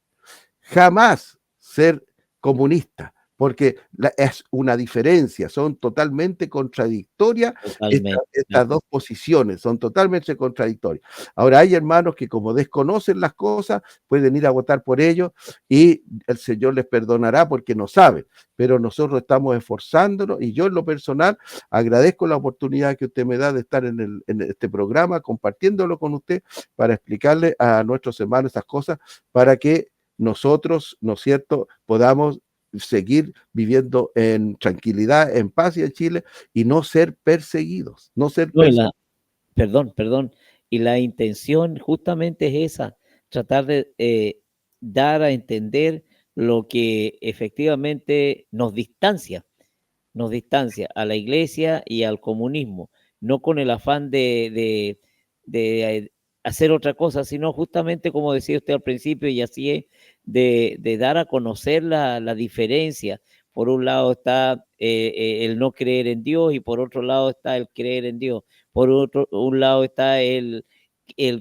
jamás ser comunista, porque es una diferencia, son totalmente contradictorias Totalmente, estas claro. dos posiciones, son totalmente contradictorias. Ahora hay hermanos que como desconocen las cosas, pueden ir a votar por ellos y el Señor les perdonará porque no saben, pero nosotros estamos esforzándonos y yo en lo personal agradezco la oportunidad que usted me da de estar en este programa, compartiéndolo con usted para explicarle a nuestros hermanos estas cosas para que nosotros, ¿no es cierto?, podamos seguir viviendo en tranquilidad, en paz y en Chile y no ser perseguidos, no ser No, perseguidos. perdón. Y la intención justamente es esa, tratar de dar a entender lo que efectivamente nos distancia a la iglesia y al comunismo. no con el afán de hacer otra cosa, sino justamente, como decía usted al principio, y así es, de dar a conocer la diferencia. Por un lado está el no creer en Dios y por otro lado está el creer en Dios. Un lado está el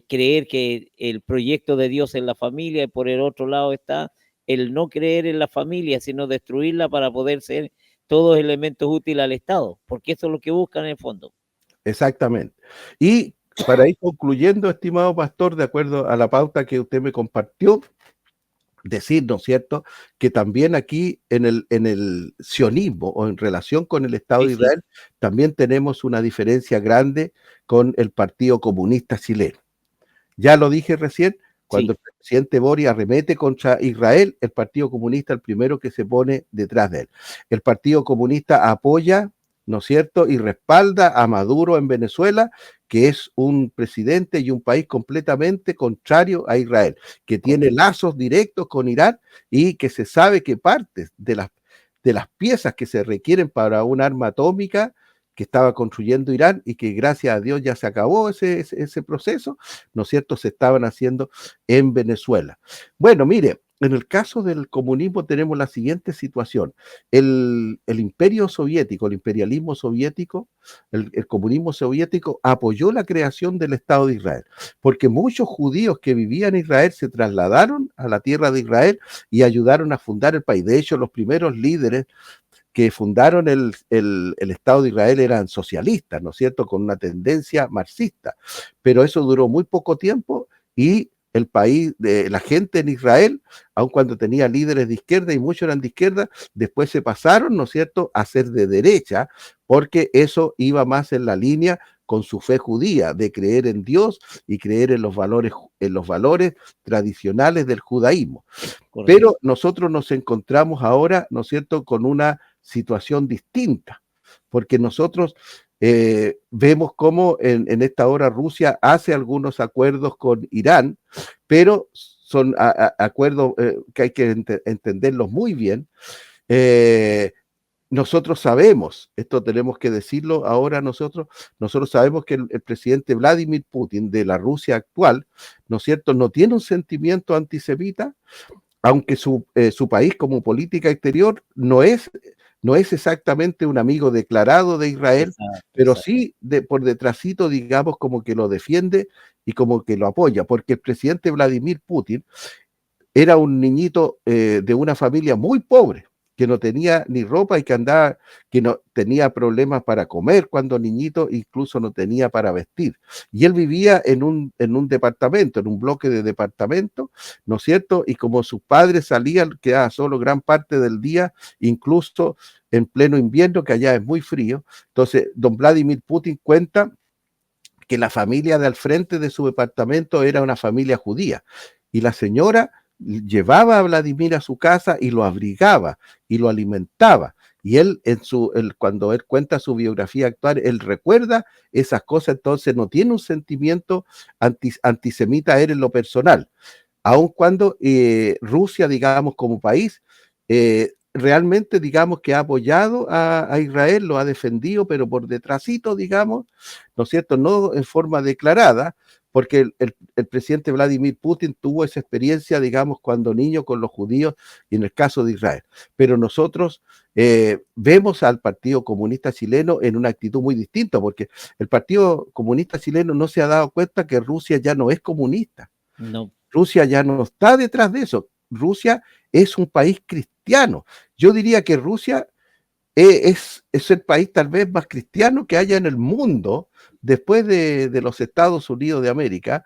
creer que el proyecto de Dios en la familia y por el otro lado está el no creer en la familia, sino destruirla para poder ser todos elementos útiles al Estado, porque eso es lo que buscan en el fondo. Exactamente. Y para ir concluyendo, estimado pastor, de acuerdo a la pauta que usted me compartió, decir, ¿no es cierto?, que también aquí en el sionismo o en relación con el Estado Sí, de sí, Israel, también tenemos una diferencia grande con el Partido Comunista Chileno. Ya lo dije recién, cuando sí, el presidente Boric arremete contra Israel, el Partido Comunista es el primero que se pone detrás de él. El Partido Comunista apoya, ¿no es cierto?, y respalda a Maduro en Venezuela, que es un presidente y un país completamente contrario a Israel, que tiene correcto. lazos directos con Irán y que se sabe que partes de las piezas que se requieren para un arma atómica que estaba construyendo Irán y que gracias a Dios ya se acabó ese proceso, ¿no es cierto?, se estaban haciendo en Venezuela. Bueno, mire, en el caso del comunismo tenemos la siguiente situación. El imperio soviético, el imperialismo soviético, el comunismo soviético apoyó la creación del Estado de Israel, porque muchos judíos que vivían en Israel se trasladaron a la tierra de Israel y ayudaron a fundar el país. De hecho, los primeros líderes que fundaron el Estado de Israel eran socialistas, ¿no es cierto?, con una tendencia marxista. Pero eso duró muy poco tiempo y el país, la gente en Israel, aun cuando tenía líderes de izquierda y muchos eran de izquierda, después se pasaron, ¿no es cierto?, a ser de derecha, porque eso iba más en la línea con su fe judía, de creer en Dios y creer en los valores tradicionales del judaísmo. Correcto. Pero nosotros nos encontramos ahora, ¿no es cierto?, con una situación distinta, porque nosotros vemos cómo en esta hora Rusia hace algunos acuerdos con Irán, pero son acuerdos que hay que entenderlos muy bien. Eh, nosotros sabemos, esto tenemos que decirlo ahora nosotros sabemos que el presidente Vladimir Putin de la Rusia actual, ¿no es cierto?, no tiene un sentimiento antisemita, aunque su país como política exterior no es exactamente un amigo declarado de Israel, Exacto, pero exacto. sí por detrásito, digamos, como que lo defiende y como que lo apoya, porque el presidente Vladimir Putin era un niñito de una familia muy pobre, que no tenía ni ropa y que andaba, que no tenía problemas para comer cuando niñito, incluso no tenía para vestir. Y él vivía en un departamento, en un bloque de departamento, ¿no es cierto? Y como sus padres salían, quedaba solo gran parte del día, incluso en pleno invierno, que allá es muy frío. Entonces, don Vladimir Putin cuenta que la familia de al frente de su departamento era una familia judía y la señora llevaba a Vladimir a su casa y lo abrigaba y lo alimentaba. Y cuando él cuenta su biografía actual, él recuerda esas cosas, entonces no tiene un sentimiento antisemita él en lo personal, aun cuando Rusia, digamos, como país, realmente, digamos, que ha apoyado a Israel, lo ha defendido, pero por detrásito, digamos, ¿no es cierto?, no en forma declarada, porque el presidente Vladimir Putin tuvo esa experiencia, digamos, cuando niño con los judíos y en el caso de Israel. Pero nosotros vemos al Partido Comunista Chileno en una actitud muy distinta, porque el Partido Comunista Chileno no se ha dado cuenta que Rusia ya no es comunista. No, Rusia ya no está detrás de eso. Rusia es un país cristiano. Yo diría que Rusia es el país tal vez más cristiano que haya en el mundo después de los Estados Unidos de América.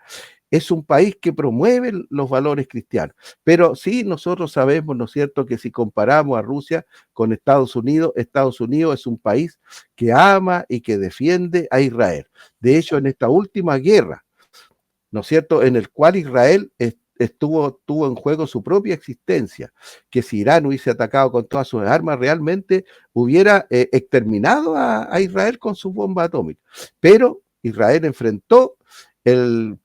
Es un país que promueve los valores cristianos. Pero sí, nosotros sabemos, ¿no es cierto?, que si comparamos a Rusia con Estados Unidos es un país que ama y que defiende a Israel. De hecho, en esta última guerra, ¿no es cierto?, en el cual Israel tuvo en juego su propia existencia, que si Irán hubiese atacado con todas sus armas, realmente hubiera exterminado a Israel con sus bombas atómicas. Pero Israel enfrentó el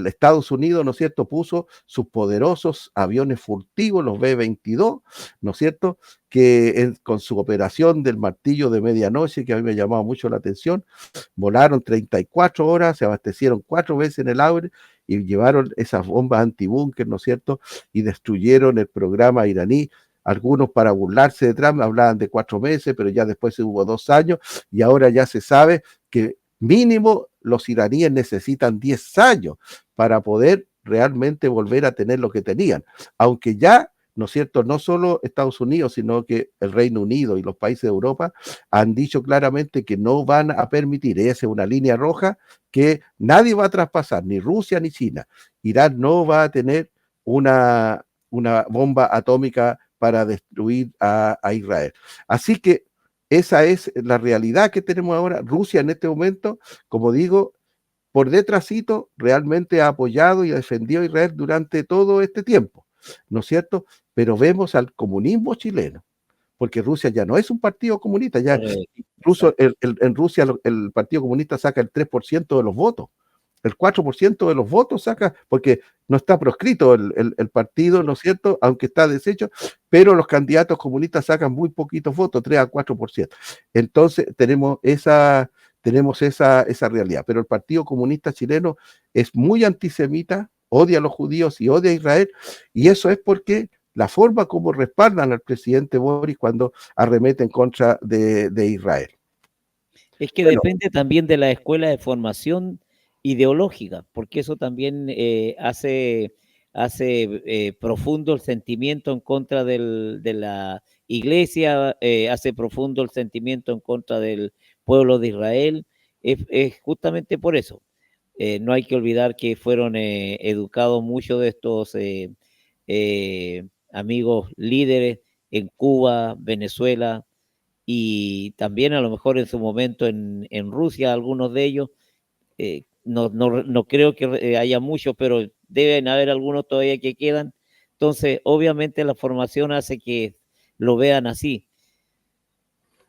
Estados Unidos, ¿no es cierto?, puso sus poderosos aviones furtivos, los B-22, ¿no es cierto?, que con su operación del martillo de medianoche, que a mí me ha llamado mucho la atención, volaron 34 horas, se abastecieron 4 veces en el aire y llevaron esas bombas antibúnker, ¿no es cierto?, y destruyeron el programa iraní. Algunos, para burlarse de Trump, hablaban de 4 meses, pero ya después hubo 2 años, y ahora ya se sabe que mínimo los iraníes necesitan 10 años para poder realmente volver a tener lo que tenían. Aunque ya, ¿no es cierto?, no solo Estados Unidos, sino que el Reino Unido y los países de Europa han dicho claramente que no van a permitir, esa es una línea roja que nadie va a traspasar, ni Rusia ni China. Irán no va a tener una bomba atómica para destruir a Israel. Así que esa es la realidad que tenemos ahora. Rusia en este momento, como digo, por detrásito, realmente ha apoyado y ha defendido a Israel durante todo este tiempo, ¿no es cierto? Pero vemos al comunismo chileno, porque Rusia ya no es un partido comunista, ya incluso en Rusia el Partido Comunista saca el 3% de los votos. El 4% de los votos saca, porque no está proscrito el partido, ¿no es cierto?, aunque está deshecho, pero los candidatos comunistas sacan muy poquitos votos, 3 a 4%. Entonces tenemos esa realidad. Pero el Partido Comunista chileno es muy antisemita, odia a los judíos y odia a Israel, y eso es porque la forma como respaldan al presidente Boris cuando arremete en contra de Israel. Es que Bueno, depende también de la escuela de formación ideológica, porque eso también hace profundo el sentimiento en contra de la iglesia, hace profundo el sentimiento en contra del pueblo de Israel. Es justamente por eso. No hay que olvidar que fueron educados muchos de estos amigos líderes en Cuba, Venezuela, y también a lo mejor en su momento en Rusia, algunos de ellos, no creo que haya muchos, pero deben haber algunos todavía que quedan. Entonces, obviamente la formación hace que lo vean así.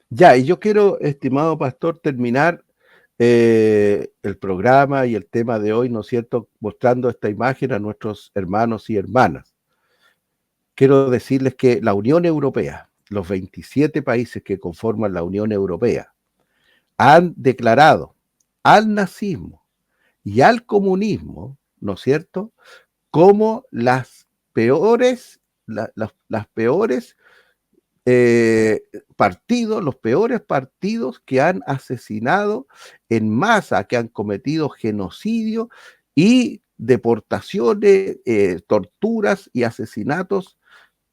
ya, y yo quiero, estimado pastor, terminar el programa y el tema de hoy, ¿no es cierto?, mostrando esta imagen a nuestros hermanos y hermanas. Quiero decirles que la Unión Europea, los 27 países que conforman la Unión Europea, han declarado al nazismo y al comunismo, ¿no es cierto?, como las peores, las peores partidos, los peores partidos que han asesinado en masa, que han cometido genocidio y deportaciones, torturas y asesinatos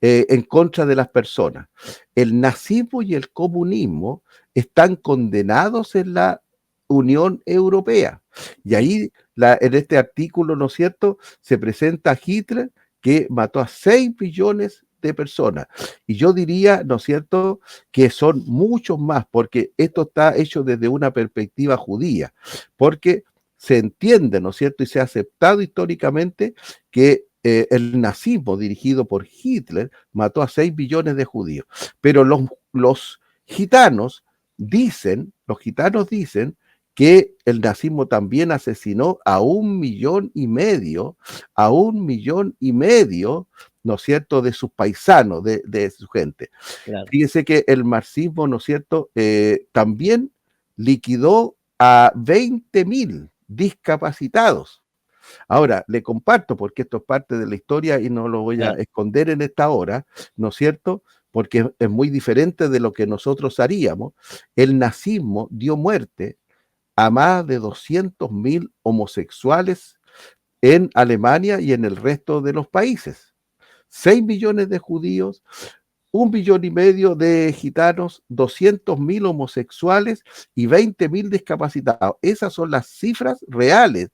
en contra de las personas. El nazismo y el comunismo están condenados en la Unión Europea. Y ahí, en este artículo, ¿no es cierto?, se presenta a Hitler, que mató a 6 millones de personas. Y yo diría, ¿no es cierto?, que son muchos más, porque esto está hecho desde una perspectiva judía, porque se entiende, ¿no es cierto?, y se ha aceptado históricamente que el nazismo dirigido por Hitler mató a 6 millones de judíos. Pero los gitanos los gitanos dicen que el nazismo también asesinó a 1,5 millones, ¿no es cierto?, de sus paisanos, de su gente. Claro. Fíjese que el marxismo, ¿no es cierto?, también liquidó a 20,000 discapacitados. Ahora, le comparto, porque esto es parte de la historia y no lo voy a Claro. esconder en esta hora, ¿no es cierto?, porque es muy diferente de lo que nosotros haríamos. El nazismo dio muerte a más de 200,000 homosexuales en Alemania y en el resto de los países. 6 millones de judíos, 1,5 millones de gitanos, 200,000 homosexuales y 20,000 discapacitados. Esas son las cifras reales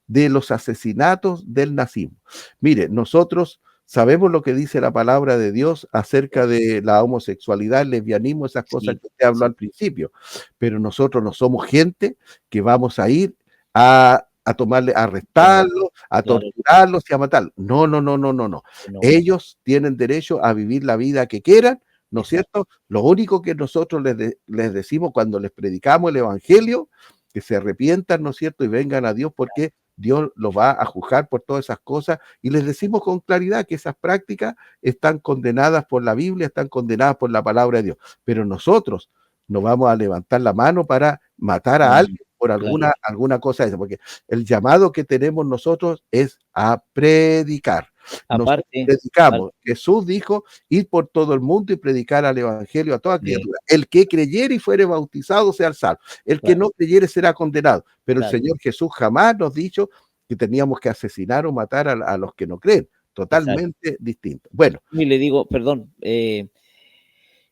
de los asesinatos del nazismo. Mire, nosotros sabemos lo que dice la palabra de Dios acerca de la homosexualidad, el lesbianismo, esas cosas Sí, que usted habló sí, al principio, pero nosotros no somos gente que vamos a ir a tomarle, a claro, arrestarlos, a claro, torturarlos y a matarlos. No, no, no, no, no, no. no, Ellos tienen derecho a vivir la vida que quieran, ¿no es exacto. cierto? Lo único que nosotros les decimos cuando les predicamos el evangelio, que se arrepientan, ¿no es cierto?, y vengan a Dios, porque Dios los va a juzgar por todas esas cosas, y les decimos con claridad que esas prácticas están condenadas por la Biblia, están condenadas por la palabra de Dios, pero nosotros no vamos a levantar la mano para matar a alguien por claro. alguna cosa de esa, porque el llamado que tenemos nosotros es a predicar. Nosotros Aparte, predicamos. Jesús dijo: ir por todo el mundo y predicar al evangelio a toda criatura. El que creyere y fuere bautizado sea salvo. El que claro, no creyere será condenado. Pero el claro, Señor Jesús jamás nos dijo que teníamos que asesinar o matar a los que no creen. exacto. Totalmente distinto. Bueno, Y le digo, perdón,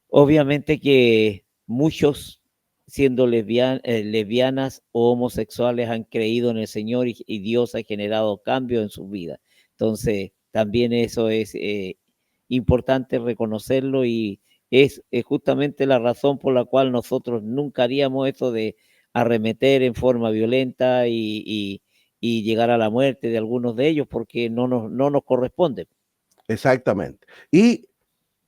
obviamente que muchos, siendo lesbianas o homosexuales, han creído en el Señor y Dios ha generado cambio en sus vidas. Entonces, también eso es importante reconocerlo y es justamente la razón por la cual nosotros nunca haríamos eso de arremeter en forma violenta y llegar a la muerte de algunos de ellos, porque no nos corresponde. exactamente. Y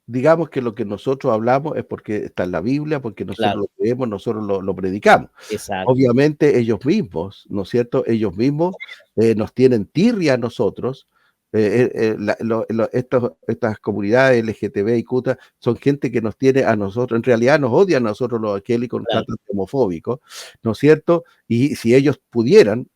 digamos que lo que nosotros hablamos es porque está en la Biblia, porque nosotros Claro, lo creemos, nosotros lo predicamos. exacto, Obviamente ellos mismos, ¿no es cierto? Ellos mismos nos tienen tirria a nosotros. Estas comunidades LGTB y CUTA son gente que nos tiene a nosotros, en realidad nos odian a nosotros los evangélicos, nos claro, tratan de homofóbicos, ¿no es cierto? Y si ellos pudieran,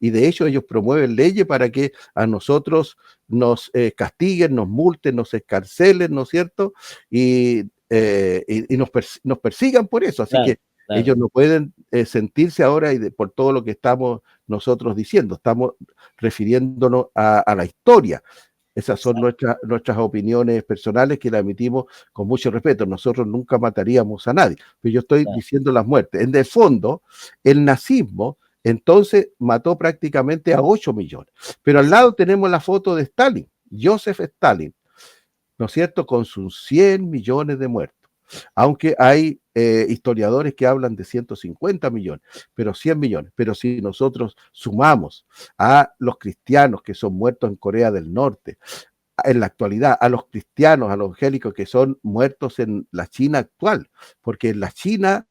y de hecho ellos promueven leyes para que a nosotros nos castiguen, nos multen, nos escarcelen, ¿no es cierto? Y nos persigan por eso. Así claro, que claro, ellos no pueden sentirse ahora por todo lo que estamos nosotros diciendo. Estamos refiriéndonos a la historia. Esas son exacto, nuestras opiniones personales que las emitimos con mucho respeto. Nosotros nunca mataríamos a nadie, pero yo estoy claro, diciendo las muertes. En el fondo, el nazismo entonces mató prácticamente a 8 millones. Pero al lado tenemos la foto de Stalin, Joseph Stalin, ¿no es cierto?, con sus 100 millones de muertos. Aunque hay historiadores que hablan de 150 millones, pero 100 millones. Pero si nosotros sumamos a los cristianos que son muertos en Corea del Norte, en la actualidad, a los cristianos, a los evangélicos que son muertos en la China actual, porque en la China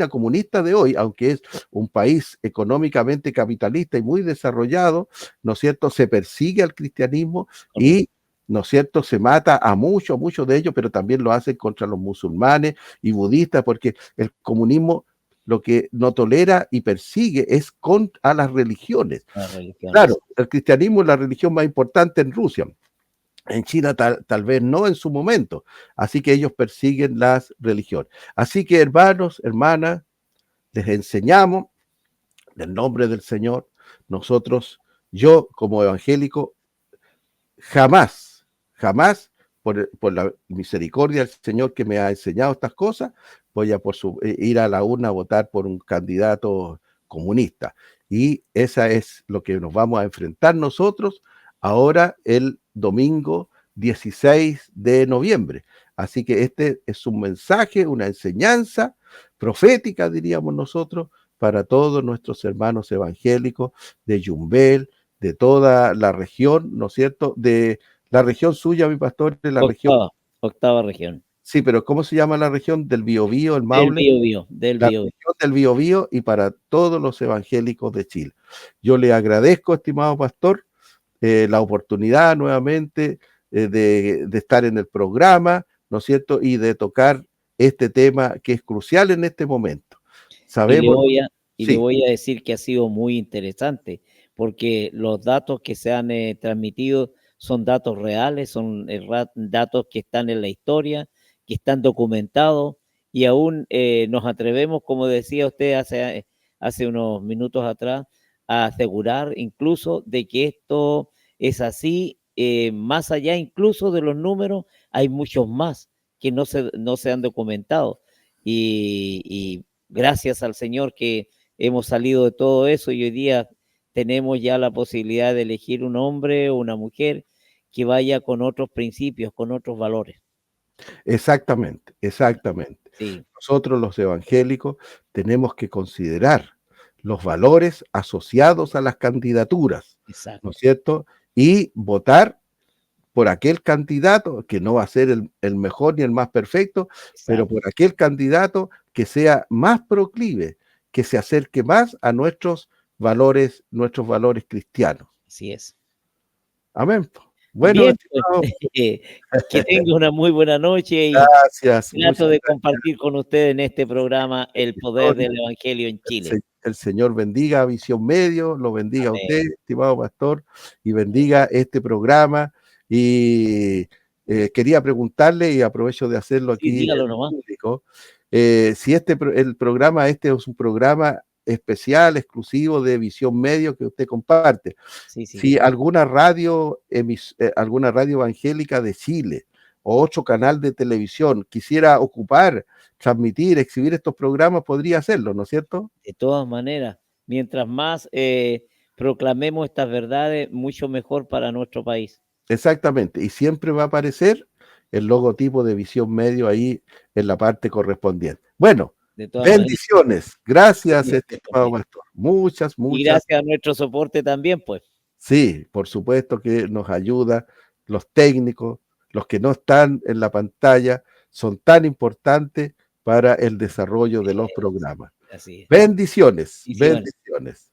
comunista de hoy, aunque es un país económicamente capitalista y muy desarrollado, ¿no es cierto?, se persigue al cristianismo correcto, y, ¿no es cierto?, se mata a muchos de ellos, pero también lo hacen contra los musulmanes y budistas, porque el comunismo lo que no tolera y persigue es a las religiones. las religiones. Claro, el cristianismo es la religión más importante en Rusia. En China tal vez no en su momento. Así que ellos persiguen las religiones. Así que hermanos, hermanas, les enseñamos en el nombre del Señor. Nosotros, yo como evangélico, jamás, por la misericordia del Señor que me ha enseñado estas cosas, voy a ir a la urna a votar por un candidato comunista. Y esa es lo que nos vamos a enfrentar nosotros ahora el domingo 16 de noviembre. Así que este es un mensaje, una enseñanza profética, diríamos nosotros, para todos nuestros hermanos evangélicos de Yumbel, de toda la región, ¿no es cierto? De la región suya, mi pastor, de la región, Octava región. sí, pero ¿cómo se llama la región? Del Biobío, el Del Maule, Biobío, del la Biobío. región del Biobío, y para todos los evangélicos de Chile. Yo le agradezco, estimado pastor, la oportunidad nuevamente de estar en el programa, ¿no es cierto? Y de tocar este tema que es crucial en este momento. Y le Sabemos, voy a y le sí, voy a decir que ha sido muy interesante, porque los datos que se han, transmitido son datos reales, son, datos que están en la historia, que están documentados, y aún, nos atrevemos, como decía usted hace unos minutos atrás, a asegurar incluso de que esto es así, más allá incluso de los números, hay muchos más que no se han documentado. Y gracias al Señor que hemos salido de todo eso y hoy día tenemos ya la posibilidad de elegir un hombre o una mujer que vaya con otros principios, con otros valores. exactamente. Sí, Nosotros los evangélicos tenemos que considerar los valores asociados a las candidaturas, ¿no es exacto, cierto? Y votar por aquel candidato que no va a ser el mejor ni el más perfecto, pero exacto, por aquel candidato que sea más proclive, que se acerque más a nuestros valores, nuestros valores cristianos. Así es. Amén. Bueno, Bien, pues, estimado, que tenga una muy buena noche y gracias, muchas trato de gracias, compartir con ustedes en este programa el poder pastor. del evangelio en Chile. El Señor bendiga a Visión Medio, lo bendiga a usted, Amén. estimado pastor, y bendiga este programa. Y quería preguntarle, y aprovecho de hacerlo Sí, aquí dígalo en nomás. público, si el programa este es un programa especial, exclusivo de Visión Medio que usted comparte. Sí, sí. Si alguna radio evangélica de Chile o otro canal de televisión quisiera ocupar, transmitir, exhibir estos programas, podría hacerlo, ¿no es cierto? De todas maneras, mientras más proclamemos estas verdades, mucho mejor para nuestro país. Exactamente. Y siempre va a aparecer el logotipo de Visión Medio ahí en la parte correspondiente. Bueno, De todas maneras, bendiciones. Gracias, bendiciones estimado también. pastor. Muchas, Y muchas. gracias a nuestro soporte también, pues. Sí, por supuesto que nos ayuda los técnicos, los que no están en la pantalla, son tan importantes para el desarrollo de los programas. Así es. Bendiciones, Bendiciones. bendiciones.